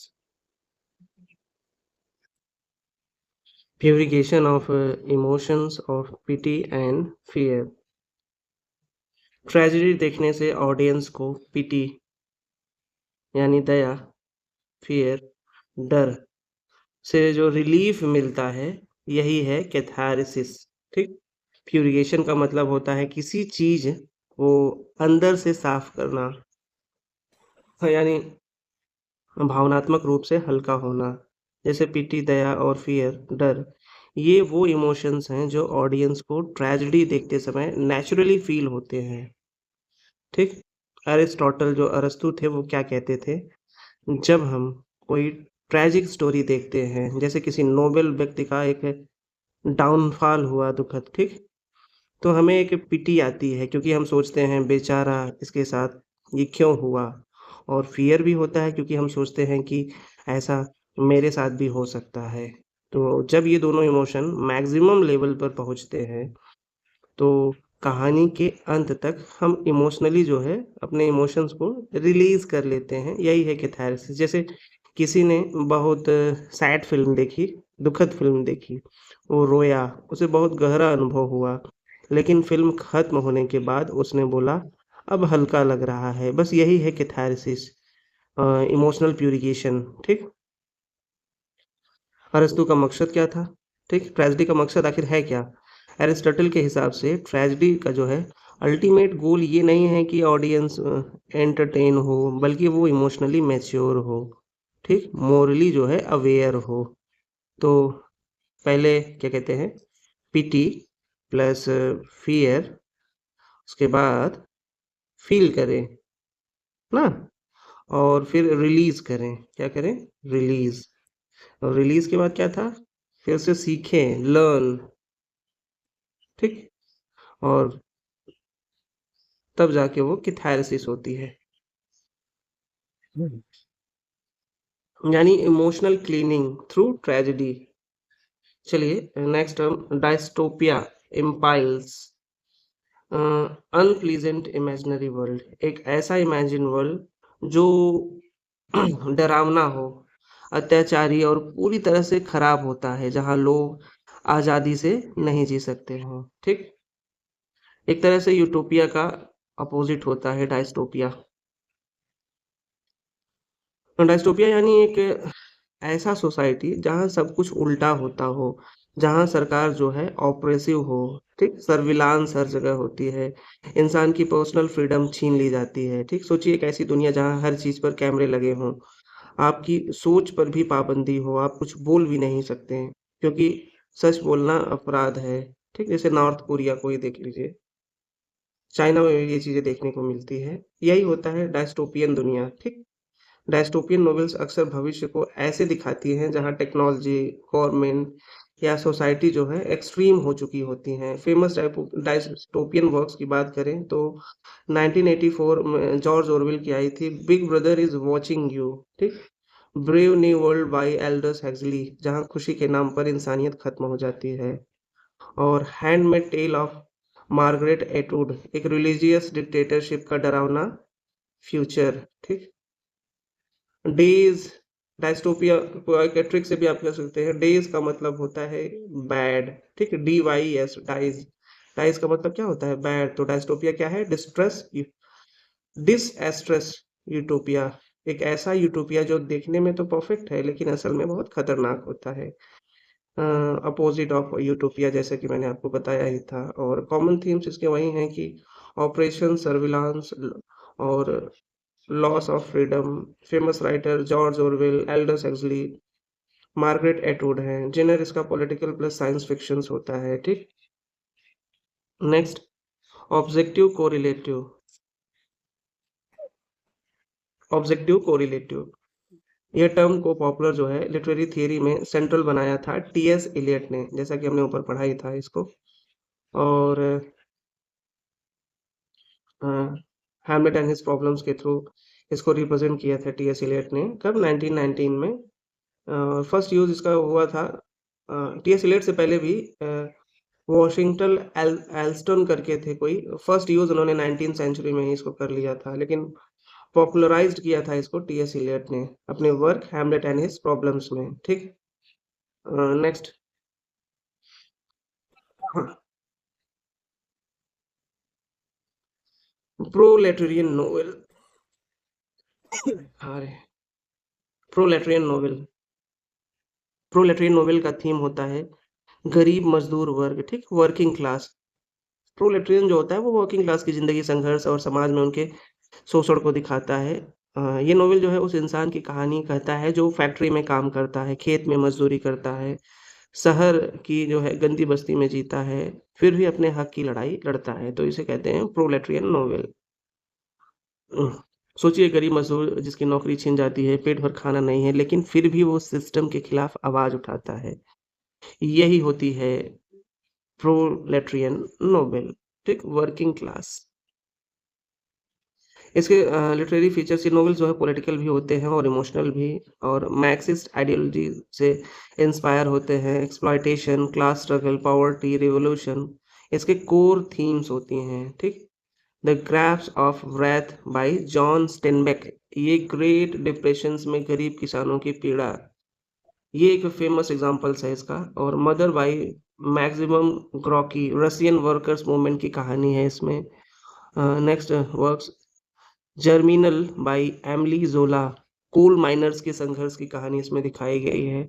purification of emotions of pity and fear. Tragedy देखने से ऑडियंस को पिटी यानी दया, फियर डर से जो रिलीफ मिलता है, यही है कैथारसिस। ठीक। प्यूरिफिकेशन का मतलब होता है किसी चीज को अंदर से साफ करना, यानी भावनात्मक रूप से हल्का होना। जैसे पीटी, दया और फियर, डर, ये वो इमोशंस हैं जो ऑडियंस को ट्रेजेडी देखते समय नेचुरली फील होते हैं। ठीक। अरिस्टोटल जो अरस्तु थे वो क्या कहते थे? जब हम कोई ट्रेजिक स्टोरी देखते हैं, जैसे किसी नोबेल व्यक्ति का एक डाउनफॉल हुआ दुखद, ठीक, तो हमें एक पिटी आती है, क्योंकि हम सोचते हैं बेचारा इसके साथ ये क्यों हुआ। और फियर भी होता है, क्योंकि हम सोचते हैं कि ऐसा मेरे साथ भी हो सकता है। तो जब ये दोनों इमोशन मैक्सिमम लेवल पर पहुंचते हैं, तो कहानी के अंत तक हम इमोशनली जो है अपने इमोशंस को रिलीज कर लेते हैं। यही है कैथारसिस। जैसे किसी ने बहुत सैड फिल्म देखी, दुखद फिल्म देखी, वो रोया, उसे बहुत गहरा अनुभव हुआ, लेकिन फिल्म खत्म होने के बाद उसने बोला अब हल्का लग रहा है। बस यही है कैथारसिस, इमोशनल प्यूरिफिकेशन। ठीक। अरस्तु का मकसद क्या था? ठीक, ट्रेजेडी का मकसद आखिर है क्या? एरिस्टोटल के हिसाब से ट्रेजेडी का जो है अल्टीमेट गोल ये नहीं है कि ऑडियंस एंटरटेन हो, बल्कि वो इमोशनली मैच्योर हो, ठीक, मोरली जो है अवेयर हो। तो पहले क्या कहते हैं? पिटी प्लस फियर, उसके बाद फील करें ना, और फिर रिलीज करें। क्या करें? रिलीज। और रिलीज के बाद क्या था? फिर से सीखें, लर्न। ठीक। और तब जाके वो कैथारसिस होती है, यानी इमोशनल क्लीनिंग थ्रू ट्रेजेडी। चलिए next term, dystopia implies, unpleasant imaginary world. एक ऐसा इमेजिन वर्ल्ड जो डरावना हो, अत्याचारी और पूरी तरह से खराब होता है, जहाँ लोग आजादी से नहीं जी सकते हैं। ठीक। एक तरह से यूटोपिया का अपोजिट होता है डायस्टोपिया। डायस्टोपिया यानी एक ऐसा सोसाइटी जहाँ सब कुछ उल्टा होता हो, जहाँ सरकार जो है ऑपरेसिव हो, ठीक, सर्विलांस हर जगह होती है, इंसान की पर्सनल फ्रीडम छीन ली जाती है। ठीक, सोचिए एक ऐसी दुनिया जहाँ हर चीज पर कैमरे लगे हों, आपकी सोच पर भी पाबंदी हो, आप कुछ बोल भी नहीं सकते हैं, क्योंकि सच बोलना अपराध है। ठीक, जैसे नॉर्थ कोरिया को ही देख लीजिए, चाइना में भी ये चीजें देखने को मिलती है। यही होता है डायस्टोपियन दुनिया। ठीक। डायस्टोपियन नॉवेल्स अक्सर भविष्य को ऐसे दिखाती हैं जहां टेक्नोलॉजी, गवर्नमेंट या सोसाइटी जो है एक्सट्रीम हो चुकी होती हैं। फेमस डायस्टोपियन वर्क्स की बात करें तो 1984 में जॉर्ज ऑरवेल की आई थी big brother is watching you. ठीक। Brave new world by Aldous Huxley, जहां खुशी के नाम पर इंसानियत खत्म हो जाती है। और handmaid tale of Margaret Atwood, एक रिलीजियस डिक्टेटरशिप का डरावना फ्यूचर। ठीक। डेज, डायस्टोपिया को एक ट्रिक से भी आप कर सकते हैं। डेज का मतलब होता है बैड। ठीक है, DYS, डाइज। डाइज का मतलब क्या होता है? बैड। तो डायस्टोपिया क्या है? डिस्ट्रेस, डिसएस्ट्रेस यूटोपिया, एक ऐसा यूटोपिया जो देखने में तो परफेक्ट है, लेकिन असल में बहुत खतरनाक होता है। अपोजिट ऑफ यूटोपिया, जैसे कि मैंने आपको बताया ही था। और कॉमन थीम्स इसके वही हैं कि ऑपरेशन सर्विलांस और loss of freedom. Famous writer George Orwell, Aldous axially, Margaret Atwood हैं। जेनर इसका पॉलिटिकल प्लस साइंस फिक्शन होता है, ठीक। Next, objective correlative. Objective correlative ये टर्म को पॉपुलर जो है लिटरेरी थियरी में सेंट्रल बनाया था टीएस इलियट ने, जैसा कि हमने ऊपर पढ़ा ही था इसको। और हैमलेट एंड हिज प्रॉब्लम्स के थ्रू इसको रिप्रेजेंट किया था टीएस इलियट ने। कब? 1919 में फर्स्ट यूज इसका हुआ था। टीएस इलियट से पहले भी वॉशिंगटन एल्स्टन करके थे कोई, फर्स्ट यूज उन्होंने 19th सेंचुरी में ही इसको कर लिया था, लेकिन पॉपुलराइज्ड किया था इसको टीएस इलियट ने अपने work Hamlet and his problems में, ठीक। Next, proletarian novel. अरे, प्रोलेटेरियन नोवेल, प्रोलेटेरियन नोवेल का थीम होता है गरीब मजदूर वर्ग, ठीक, वर्किंग क्लास। प्रोलेटेरियन जो होता है वो वर्किंग क्लास की जिंदगी, संघर्ष और समाज में उनके शोषण को दिखाता है। ये नोवेल जो है उस इंसान की कहानी कहता है जो फैक्ट्री में काम करता है, खेत में मजदूरी करता है, शहर की जो है गंदी बस्ती में जीता है, फिर भी अपने हक की लड़ाई लड़ता है, तो इसे कहते हैं प्रोलेटेरियन नोवेल। सोचिए, गरीब मजदूर जिसकी नौकरी छिन जाती है, पेट भर खाना नहीं है, लेकिन फिर भी वो सिस्टम के खिलाफ आवाज उठाता है। यही होती है प्रोलेटेरियन नोवेल, ठीक, वर्किंग क्लास। इसके लिटरेरी फीचर्स, ये नॉवेल्स जो है पॉलिटिकल भी होते हैं और इमोशनल भी, और मार्क्सिस्ट आइडियोलॉजी से इंस्पायर होते हैं। Exploitation, class struggle, poverty, revolution इसके कोर थीम्स होती हैं, ठीक। The Grapes of wrath by John Steinbeck, ये ग्रेट डिप्रेशंस में गरीब किसानों की पीड़ा, ये एक फेमस एग्जांपल्स है इसका। और Mother by maximum Gorky, Russian workers movement की कहानी है इसमें। Next works, Germinal by Emile Zola, coal miners के संघर्ष की कहानी इसमें दिखाई गई है।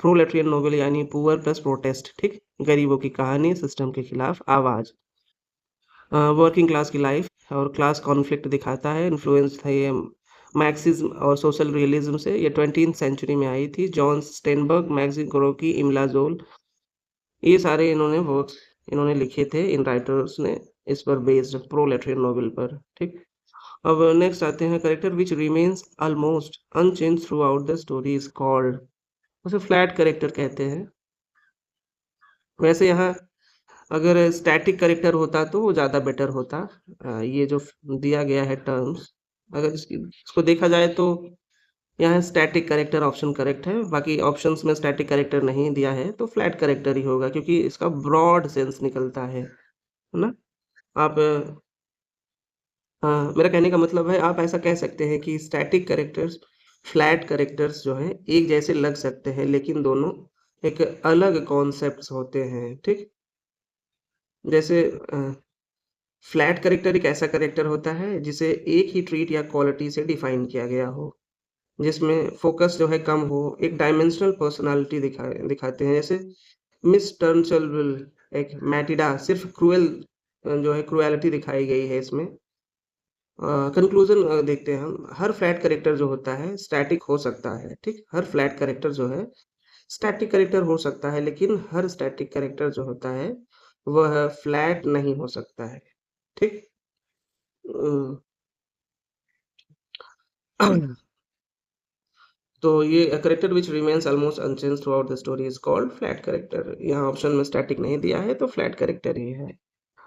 प्रोलेटेरियन नोवेल यानी पुअर प्लस प्रोटेस्ट, ठीक, गरीबों की कहानी, सिस्टम के खिलाफ आवाज। वर्किंग क्लास की लाइफ और क्लास कॉन्फ्लिक्ट दिखाता है। इन्फ्लुएंस था ये मार्क्सिज्म और सोशल रियलिज्म से। ये 20th सेंचुरी में आई थी। जॉन स्टेनबर्ग, मैक्सिम गोरोकी, इमला जोल, ये सारे इन्होंने वर्क्स इन्होंने लिखे थे, इन राइटर्स ने, इस पर बेस्ड प्रोलेटेरियन नोवेल पर, ठीक। अब नेक्स्ट आते हैं, character which remains almost unchange throughout the story is called, उसे फ्लैट करेक्टर कहते हैं। वैसे यहाँ अगर स्टैटिक करेक्टर होता तो वो ज़्यादा बेटर होता। ये जो दिया गया है टर्म्स, अगर इसको देखा जाए तो यहाँ स्टैटिक करेक्टर ऑप्शन करेक्ट है, बाकी ऑप्शंस में स्टैटिक करेक्टर नहीं दिया है तो फ्लैट करेक्टर ही होगा, क्योंकि इसका ब्रॉड सेंस निकलता है ना। आप मेरा कहने का मतलब है, आप ऐसा कह सकते हैं कि स्टैटिक कैरेक्टर्स, फ्लैट कैरेक्टर्स जो हैं एक जैसे लग सकते हैं, लेकिन दोनों एक अलग कॉन्सेप्ट्स होते हैं, ठीक। जैसे फ्लैट कैरेक्टर एक ऐसा कैरेक्टर होता है जिसे एक ही ट्रीट या क्वालिटी से डिफाइन किया गया हो, जिसमें फोकस जो है कम हो, एक डायमेंशनल पर्सनालिटी दिखाते हैं। जैसे मिस टर्नसलविल, एक मैटिडा, सिर्फ क्रूएल जो है क्रूएलिटी दिखाई गई है इसमें। कंक्लूजन देखते हैं हम, हर फ्लैट कैरेक्टर जो होता है स्टैटिक हो सकता है, ठीक। हर फ्लैट कैरेक्टर जो है स्टैटिक कैरेक्टर हो सकता है, लेकिन हर स्टैटिक कैरेक्टर जो होता है वह फ्लैट नहीं हो सकता है, ठीक। तो ये character which remains almost unchange throughout the story is called flat character. यहाँ ऑप्शन में स्टैटिक नहीं दिया है तो फ्लैट कैरेक्टर ही है।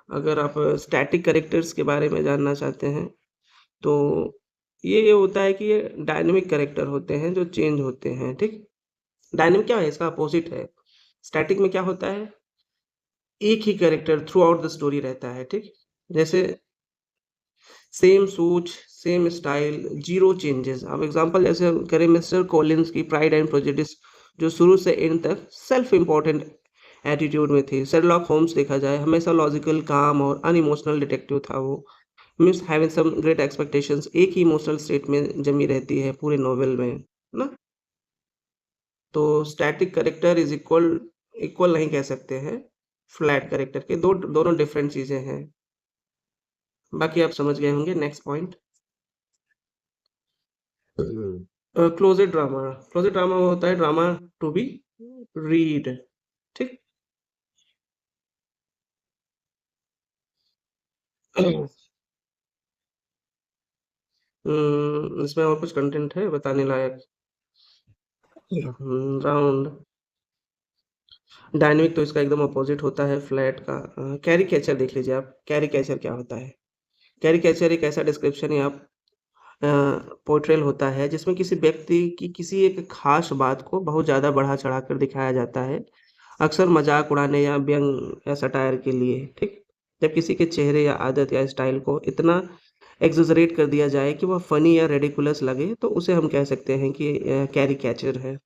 अगर आप स्टैटिक कैरेक्टर्स के बारे में जानना चाहते हैं तो ये होता है कि ये डायनेमिक कैरेक्टर होते हैं जो चेंज होते हैं, ठीक। डायनेमिक क्या है? इसका अपोजिट है। स्टैटिक में क्या होता है, एक ही character throughout the story रहता है, ठीक। जैसे सेम सोच, सेम स्टाइल, जीरो चेंजेस। अब एग्जांपल जैसे हम करें मिस्टर कॉलिंस की प्राइड एंड प्रेजुडिस, जो शुरू से एंड तक सेल्फ इम्पोर्टेंट एटीट्यूड में थी। शेरलॉक होम्स देखा जाए, हमेशा लॉजिकल, काम और अनइमोशनल डिटेक्टिव था वो। Miss Havisham great expectations, एक ही इमोशनल स्टेट में जमी रहती है पूरे नॉवेल में, है ना। तो static character is equal equal नहीं कह सकते हैं फ्लैट कैरेक्टर के, दोनों डिफरेंट चीजें हैं। बाकी आप समझ गए होंगे। Next point, closed drama. Closed drama होता है ड्रामा टू बी रीड, ठीक। इसमें और कुछ कंटेंट है बताने लायक? राउंड डायनेमिक तो इसका एकदम अपोजिट होता है फ्लैट का। कैरिकेचर देख लीजिए आप, कैरिकेचर क्या होता है? कैरिकेचर एक ऐसा डिस्क्रिप्शन या पोर्ट्रेल होता है जिसमें किसी व्यक्ति की किसी एक खास बात को बहुत ज़्यादा बढ़ा चढ़ा कर दिखाया जाता है, अक्सर मजाक उड़ाने या व्यंग या सटायर के लिए, ठीक। जब किसी के चेहरे या आदत या स्टाइल को इतना एक्सेजरेट कर दिया जाए कि वह फनी या रेडिकुलस लगे तो उसे हम कह सकते हैं कि कैरिकेचर है।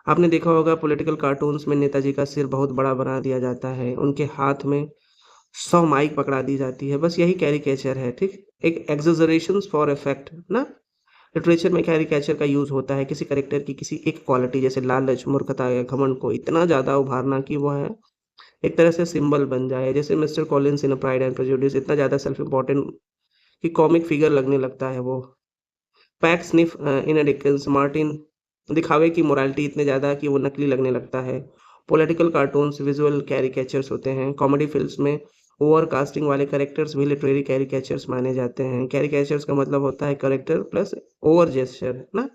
आपने देखा होगा पॉलिटिकल कार्टून्स में नेताजी का सिर बहुत बड़ा बना दिया जाता है, उनके हाथ में 100 माइक पकड़ा दी जाती है, बस यही कैरिकेचर है, ठीक। एक एक्सेजरेशंस फॉर इफेक्ट ना। लिटरेचर में कैरिकेचर का यूज होता है किसी करेक्टर की किसी एक क्वालिटी जैसे लालच, मूर्खता या घमंड को इतना ज्यादा उभारना कि वह एक तरह से सिंबल बन जाए, जैसे mister Collins in pride and prejudice इतना ज्यादा सेल्फ इम्पोर्टेंट कि कॉमिक फिगर लगने लगता है वो। पैक स्निफ इन डिकेंस मार्टिन दिखावे की मोरालिटी इतने ज़्यादा कि वो नकली लगने लगता है। पॉलिटिकल कार्टून्स विजुअल कैरिकेचर्स होते हैं। कॉमेडी फिल्म्स में ओवर कास्टिंग वाले कैरेक्टर्स भी लिटरेरी कैरिकेचर्स माने जाते हैं। कैरिकेचर्स का मतलब होता है कैरेक्टर प्लस ओवर जेस्चर ना,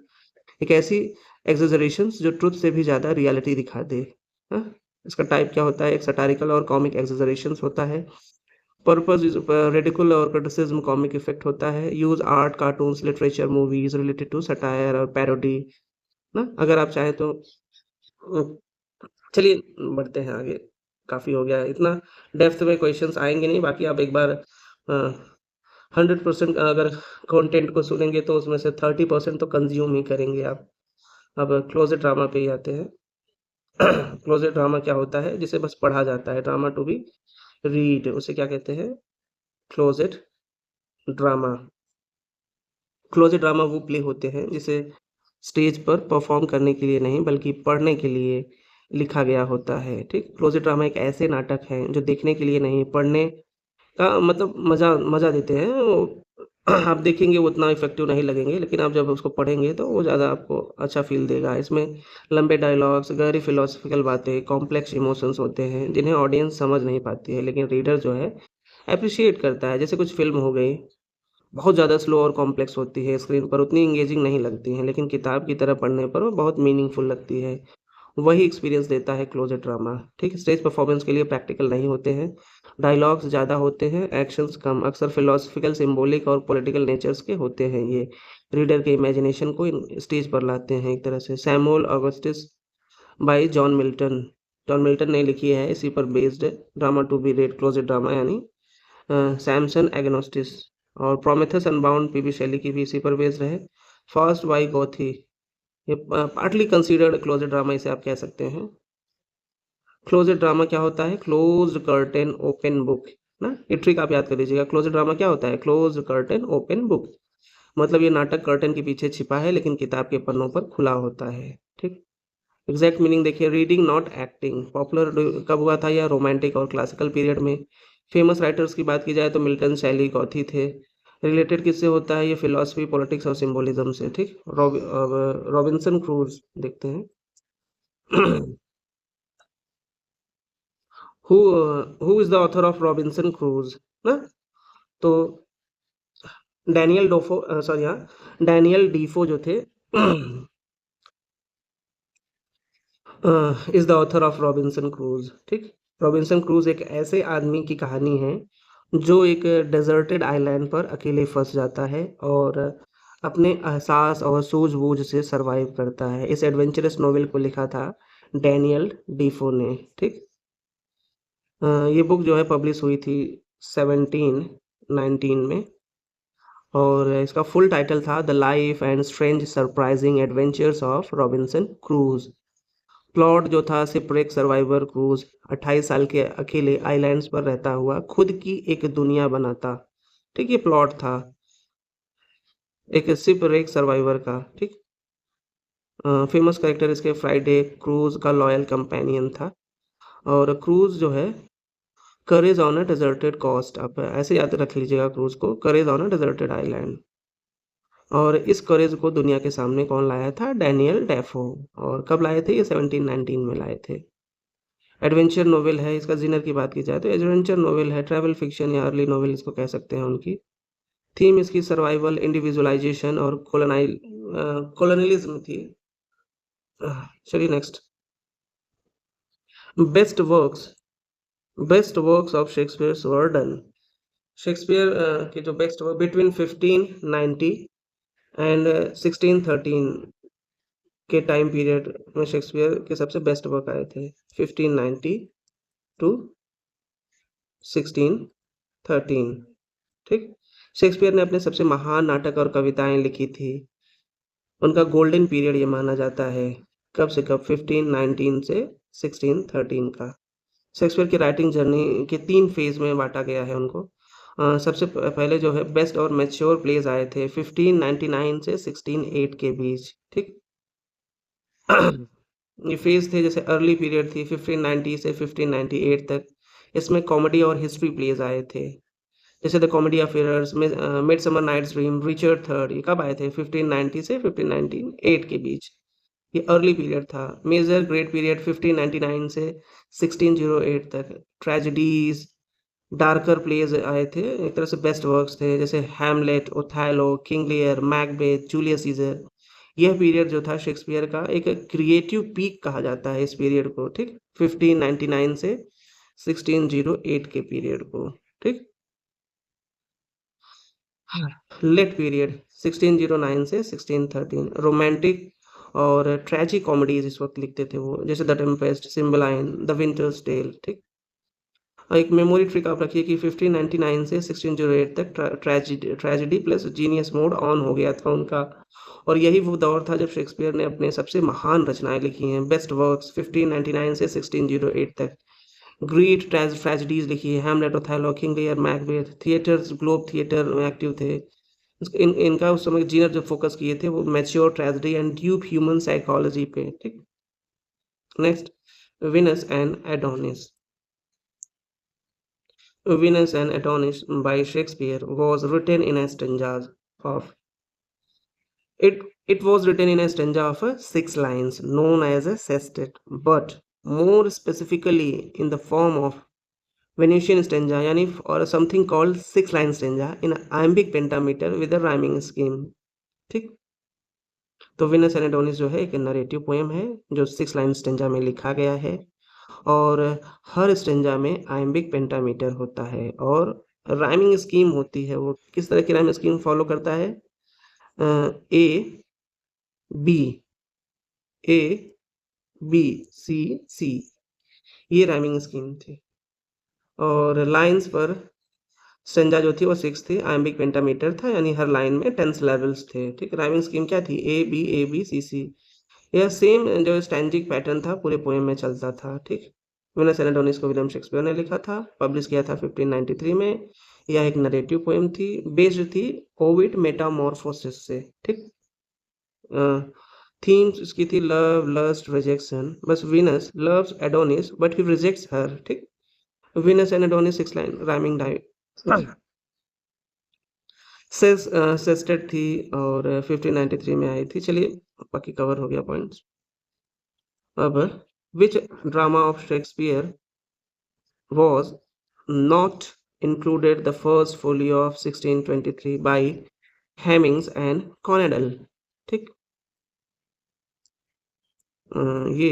एक ऐसी एक्सेजरेशंस जो ट्रुथ से भी ज़्यादा रियलिटी दिखा दे। हाँ? इसका टाइप क्या होता है? एक सटारिकल और कॉमिक एक्सेजरेशंस होता है। पर्पस इज रेडिकुल और क्रिटिसिज्म कॉमिक इफेक्ट होता है। Use art cartoons literature movies related to satire और पैरोडी ना। अगर आप चाहें तो चलिए बढ़ते हैं आगे। काफी हो गया है इतना, डेप्थ में क्वेश्चंस आएंगे नहीं। बाकी आप एक बार 100% अगर कंटेंट को सुनेंगे तो उसमें से 30% तो कंज्यूम ही करेंगे आप। अब क्लोजेड ड्रामा पे ही आते हैं। क्लोजेड ड्रामा क्या होता है? जिसे बस पढ़ा जाता है, ड्रामा टू बी रीड, उसे क्या कहते हैं? Closed drama. क्लोजेड ड्रामा वो प्ले होते हैं जिसे स्टेज पर परफॉर्म करने के लिए नहीं बल्कि पढ़ने के लिए लिखा गया होता है, ठीक। क्लोजेड ड्रामा एक ऐसे नाटक हैं जो देखने के लिए नहीं, पढ़ने का मतलब मज़ा मज़ा देते हैं। आप देखेंगे वो उतना इफ़ेक्टिव नहीं लगेंगे, लेकिन आप जब उसको पढ़ेंगे तो वो ज़्यादा आपको अच्छा फ़ील देगा। इसमें लंबे डायलॉग्स, गहरी फिलोसॉफ़िकल बातें, कॉम्प्लेक्स इमोशंस होते हैं जिन्हें ऑडियंस समझ नहीं पाती है, लेकिन रीडर जो है एप्रिशिएट करता है। जैसे कुछ फ़िल्म हो गई, बहुत ज़्यादा स्लो और कॉम्प्लेक्स होती है, स्क्रीन पर उतनी एंगेजिंग नहीं लगती हैं, लेकिन किताब की तरह पढ़ने पर वो बहुत मीनिंगफुल लगती है। वही एक्सपीरियंस देता है क्लोज़र ड्रामा, ठीक? स्टेज परफॉर्मेंस के लिए प्रैक्टिकल नहीं होते हैं, डायलॉग्स ज़्यादा होते हैं, एक्शंस कम, अक्सर फिलॉसफिकल, सिंबॉलिक और पॉलिटिकल नेचर्स के होते हैं ये। रीडर के इमेजिनेशन को इन स्टेज पर लाते हैं एक तरह से। Samson Agonistes by John Milton. John Milton ने लिखी है, इसी पर बेस्ड है drama to be read, closet drama यानी सैमसन एग्नोस्टिस। और प्रोमेथस अनबाउंड पीबी शैली की भी इसी पर बेस्ड है। फर्स्ट बाय गौथी, ये पार्टली कंसीडर्ड क्लोजेड ड्रामा इसे आप कह सकते हैं। क्लोजेड ड्रामा क्या होता है? क्लोज्ड कर्टेन ओपन बुक ना। ये ट्रिक आप याद कर लीजिएगा। क्लोजेड ड्रामा क्या होता है? क्लोज्ड कर्टेन ओपन बुक, मतलब ये नाटक कर्टेन के पीछे छिपा है लेकिन किताब के पन्नों पर खुला होता है, ठीक। एग्जैक्ट मीनिंग देखिए, रीडिंग नॉट एक्टिंग। पॉपुलर कब हुआ था? या रोमांटिक और क्लासिकल पीरियड में। फेमस राइटर्स की बात की जाए तो मिल्टन, शैली, गौथी थे। रिलेटेड किससे होता है? ये फिलॉसफी, पॉलिटिक्स और सिंबोलिज्म से, ठीक। रॉबिन्सन क्रूज देखते हैं। Who who is the author of Robinson cruise ना। तो डैनियल डोफो, सॉरी हाँ, डैनियल डीफो जो थे is the author of Robinson cruise, ठीक। रॉबिन्सन क्रूज एक ऐसे आदमी की कहानी है जो एक डेजर्टेड आइलैंड पर अकेले फंस जाता है और अपने एहसास और सूझबूझ से सरवाइव करता है। इस एडवेंचरस नोवेल को लिखा था डैनियल डीफो ने, ठीक। ये बुक जो है पब्लिश हुई थी 1719 में और इसका फुल टाइटल था the life and strange surprising adventures of Robinson cruise. Plot जो था, शिपरेक सर्वाइवर क्रूज 28 साल के अकेले आइलैंड्स पर रहता हुआ खुद की एक दुनिया बनाता, ठीक। ये प्लॉट था एक शिपरेक सर्वाइवर का, ठीक। फेमस कैरेक्टर इसके फ्राइडे क्रूज का लॉयल कंपेनियन था। और क्रूज जो है करेज ऑन अ डेजर्टेड कोस्ट, आप ऐसे याद रख लीजिएगा क्रूज को, करेज ऑन अ डेजर्टेड आइलैंड। और इस करेज को दुनिया के सामने कौन लाया था? Daniel Dafoe. और कब लाए थे? ये 1719 में लाए थे। एडवेंचर नोवेल है, इसका जीनर की बात की जाए तो एडवेंचर नोवेल है, ट्रैवल फिक्शन या अर्ली नोवेल इसको कह सकते हैं उनकी। थीम इसकी सर्वाइवल, इंडिविजुअलाइजेशन और कोलोनलिज्म थी। चलिए next. Best works best works of Shakespeare were done. Shakespeare के जो बेस्ट वर्क बिटवीन 1590 एंड 1613 के टाइम पीरियड में शेक्सपियर के सबसे बेस्ट वर्क आए थे 1590 टू 1613। ठीक। शेक्सपियर ने अपने सबसे महान नाटक और कविताएं लिखी थी। उनका गोल्डन पीरियड ये माना जाता है। कब से कब? 1519 से 1613 का। शेक्सपियर की राइटिंग जर्नी के 3 फेज़ में बाँटा गया है उनको। सबसे पहले जो है बेस्ट और मैच्योर प्लेज़ आए थे 1599 से 1608 के बीच, ठीक? ये फेज़ थे, जैसे अर्ली पीरियड थी 1590 से 1598 तक। इसमें कॉमेडी और हिस्ट्री प्लेज़ आए थे। जैसे द कॉमेडी ऑफ एरर्स में midsummer night's dream, Richard third, ये कब आए थे? 1590 से 1598 के बीच। ये अर्ली पीरियड था। मेजर ग्रेट पीरियड 1599 से 1608 तक। ट्रेजेडीज, डार्कर प्लेज आए थे, एक तरह से बेस्ट वर्क्स थे, जैसे Hamlet, Othello, King Lear, Macbeth, Julius Caesar. यह पीरियड जो था शेक्सपियर का एक क्रिएटिव पीक कहा जाता है इस पीरियड को, ठीक? 1599 से 1608 के पीरियड को, ठीक? लेट पीरियड 1609 से 1613 रोमांटिक और ट्रेजिक कॉमेडीज इस वक्त लिखते थे वो, जैसे the Tempest, Cymbeline, the Winter's Tale, ठीक। और एक मेमोरी ट्रिक आप रखिए कि 1599 से 1608 तक tragedy plus genius mode on हो गया था उनका। और यही वो दौर था जब शेक्सपियर ने अपने सबसे महान रचनाएं लिखी हैं, बेस्ट वर्क्स 1599 से 1608 तक। ग्रेट ट्रेजेडीज लिखी है, Hamlet, Othello, King Lear, Macbeth. Theatres, globe theatre में एक्टिव थे। इनका उस समय जीनर जो फोकस किए थे वो mature tragedy and deep human psychology पे, ठीक। Next, Venus and Adonis. Venus and Adonis bye Shakespeare was written in a stanzas of it was written in a stanza of 6 lines known as a sestet, but more specifically in the form of Venetian stanza, यानी or something called 6 line stanza in iambic pentameter with a rhyming scheme, ठीक। तो Venus and Adonis जो है एक narrative poem है जो 6 line stanza में लिखा गया है। और हर स्टेंजा में आइम्बिक पेंटामीटर होता है और राइमिंग स्कीम होती है। वो किस तरह की राइमिंग स्कीम फॉलो करता है? ए बी, ए बी, सी, सी, ये राइमिंग स्कीम थी। और लाइंस पर स्टेंजा जो थी वो 6 थी, आइम्बिक पेंटामीटर था, यानी हर लाइन में 10 लेवल्स थे, ठीक। राइमिंग स्कीम क्या थी? ए बी सी सी। यह सेम जो स्टैंजिक पैटर्न था पूरे पोएम में चलता था, ठीक। विनस एंड एडोनिस को विलियम शेक्सपियर ने लिखा था, पब्लिश किया था 1593 में। यह एक नरेटिव पोएम थी, बेस्ड थी ओविड मेटामॉर्फोसिस से, ठीक। थीम्स इसकी थी लव, लस्ट, रिजेक्शन। बस Venus loves Adonis but he rejects her, ठीक। Venus and Adonis 6 line rhyming डाई सेस्टेड थी और 1593 में आई थी। चलिए बाकी कवर हो गया पॉइंट्स। अब which drama of Shakespeare was not included the first folio of 1623 by Hemmings and Cornell, ठीक। ये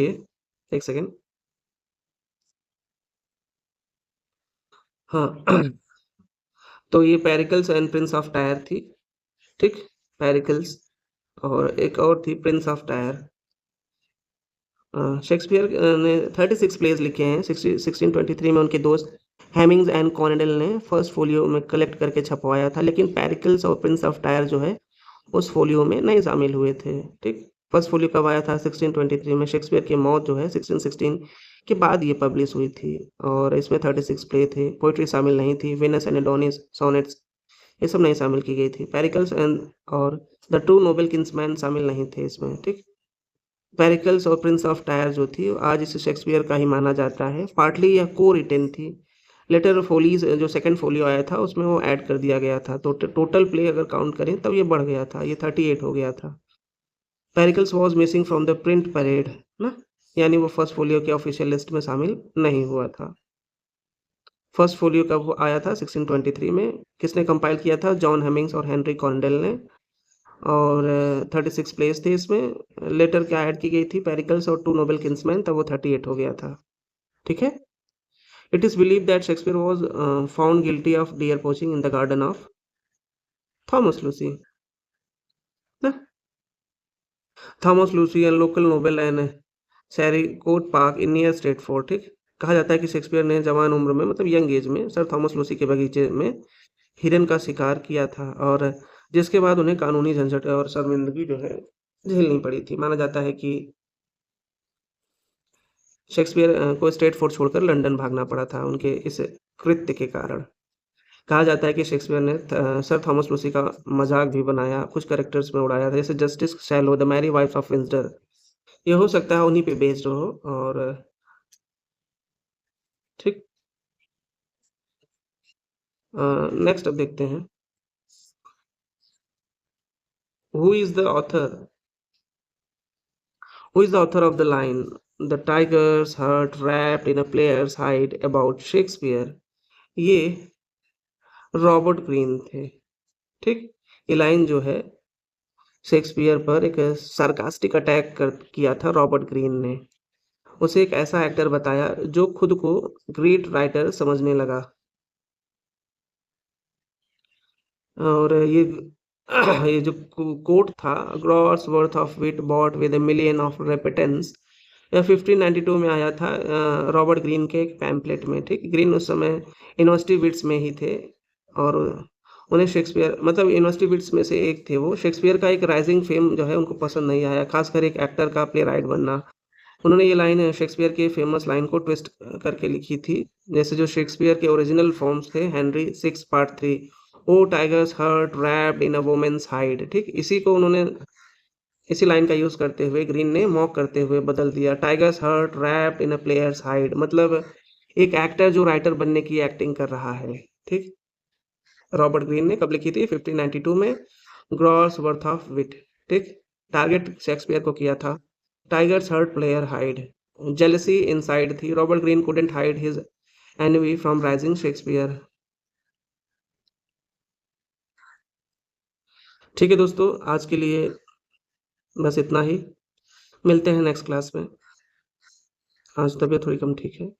एक सेकेंड, हाँ। तो ये Pericles and Prince of tyre थी, ठीक। पेरिकल्स और एक और थी प्रिंस ऑफ टायर। शेक्सपियर ने 36 प्लेज लिखे हैं। 1623 में उनके दोस्त हेमिंग्स एंड कॉर्नेडल ने फर्स्ट फोलियो में कलेक्ट करके छपवाया था, लेकिन पेरिकल्स और प्रिंस ऑफ टायर जो है उस फोलियो में नहीं शामिल हुए थे, ठीक। फर्स्ट फोलियो कब आया था? 1623 में। शेक्सपियर की मौत जो है 1616 के बाद ये पब्लिश हुई थी और इसमें 36 प्ले थे। पोइट्री शामिल नहीं थी, वेनस एंड एडोनिस, सोनेट्स, ये सब नहीं शामिल की गई थी। पेरिकल्स एंड और द टू नोबल किंग्समैन शामिल नहीं थे इसमें, ठीक। पेरिकल्स और प्रिंस ऑफ टायर जो थी आज इसे शेक्सपियर का ही माना जाता है। पार्टली यह को रिटेन थी। लेटर फोलीज जो सेकंड फोलियो आया था उसमें वो ऐड कर दिया गया था, तो टोटल प्ले अगर काउंट करें तब ये बढ़ गया था, ये 38 हो गया था। Pericles was missing from the print parade ना, यानी वो फर्स्ट फोलियो के ऑफिशियल लिस्ट में शामिल नहीं हुआ था। फर्स्ट फोलियो कब आया था? 1623 में। किसने कंपाइल किया था? जॉन हेमिंग्स और हेनरी कॉन्डेल ने। और 36 प्लेस थे इसमें। लेटर क्या ऐड की गई थी? पेरिकल्स और टू नोबल किंग्समैन, तब वो 38 हो गया था। ठीक है। It is believe that Shakespeare was found guilty of deer poaching in the garden of Thomas Lucy ना। Thomas Lucy and local noble and सैरी कोट पार्क इन नियर स्टेटफोर्ड। ठीक। कहा जाता है कि शेक्सपियर ने जवान उम्र में, मतलब यंग एज में, सर थॉमस लूसी के बगीचे में हिरन का शिकार किया था, और जिसके बाद उन्हें कानूनी झंझट और शर्मिंदगी जो है झेलनी पड़ी थी। माना जाता है कि शेक्सपियर को स्ट्रेटफोर्ड छोड़कर लंदन भागना पड़ा था उनके इस कृत्य के कारण। कहा जाता है कि शेक्सपियर ने सर थॉमस लूसी का मजाक भी बनाया, कुछ कैरेक्टर्स में उड़ाया था, जैसे Justice Shallow, the Merry Wife of Windsor. ये हो सकता है उन्हीं पे बेस्ड हो। और ठीक। नेक्स्ट अब देखते हैं, who is the author who is the author of the line the tiger's heart wrapped in a player's hide about Shakespeare. ये रॉबर्ट ग्रीन थे। ठीक। ये लाइन जो है शेक्सपियर पर एक सार्कास्टिक अटैक कर किया था रॉबर्ट ग्रीन ने। उसे एक ऐसा एक्टर बताया जो खुद को ग्रेट राइटर समझने लगा। और ये जो कोट था, groats worth of wit bought with a million of repentance, यह 1592 में आया था रॉबर्ट ग्रीन के एक पैम्पलेट में। ठीक। ग्रीन उस समय यूनिवर्सिटी विट्स में ही थे, और उन्हें शेक्सपियर, मतलब यूनिवर्सिटी विट्स में से एक थे वो। शेक्सपियर का एक राइजिंग फेम जो है उनको पसंद नहीं आया, खासकर एक एक्टर का प्ले राइट बनना। उन्होंने ये लाइन शेक्सपियर के फेमस लाइन को ट्विस्ट करके लिखी थी, जैसे जो शेक्सपियर के ओरिजिनल फॉर्म्स थे, Henry 6 part 3, O tiger's heart wrapped in a woman's hide. ठीक। इसी को उन्होंने, इसी लाइन का यूज करते हुए ग्रीन ने मॉक करते हुए बदल दिया, tiger's heart wrapped in a player's hide, मतलब एक एक्टर जो राइटर बनने की एक्टिंग कर रहा है। ठीक। रॉबर्ट ग्रीन ने कब लिखी थी? 1592 में। Groats worth of wit. ठीक। टारगेट शेक्सपियर को किया था। Tiger's heart player hide, jealousy inside थी, Robert Greene couldn't hide his envy from rising Shakespeare. ठीक है दोस्तों, आज के लिए बस इतना ही। मिलते हैं नेक्स्ट क्लास में। आज तबीयत थोड़ी कम ठीक है।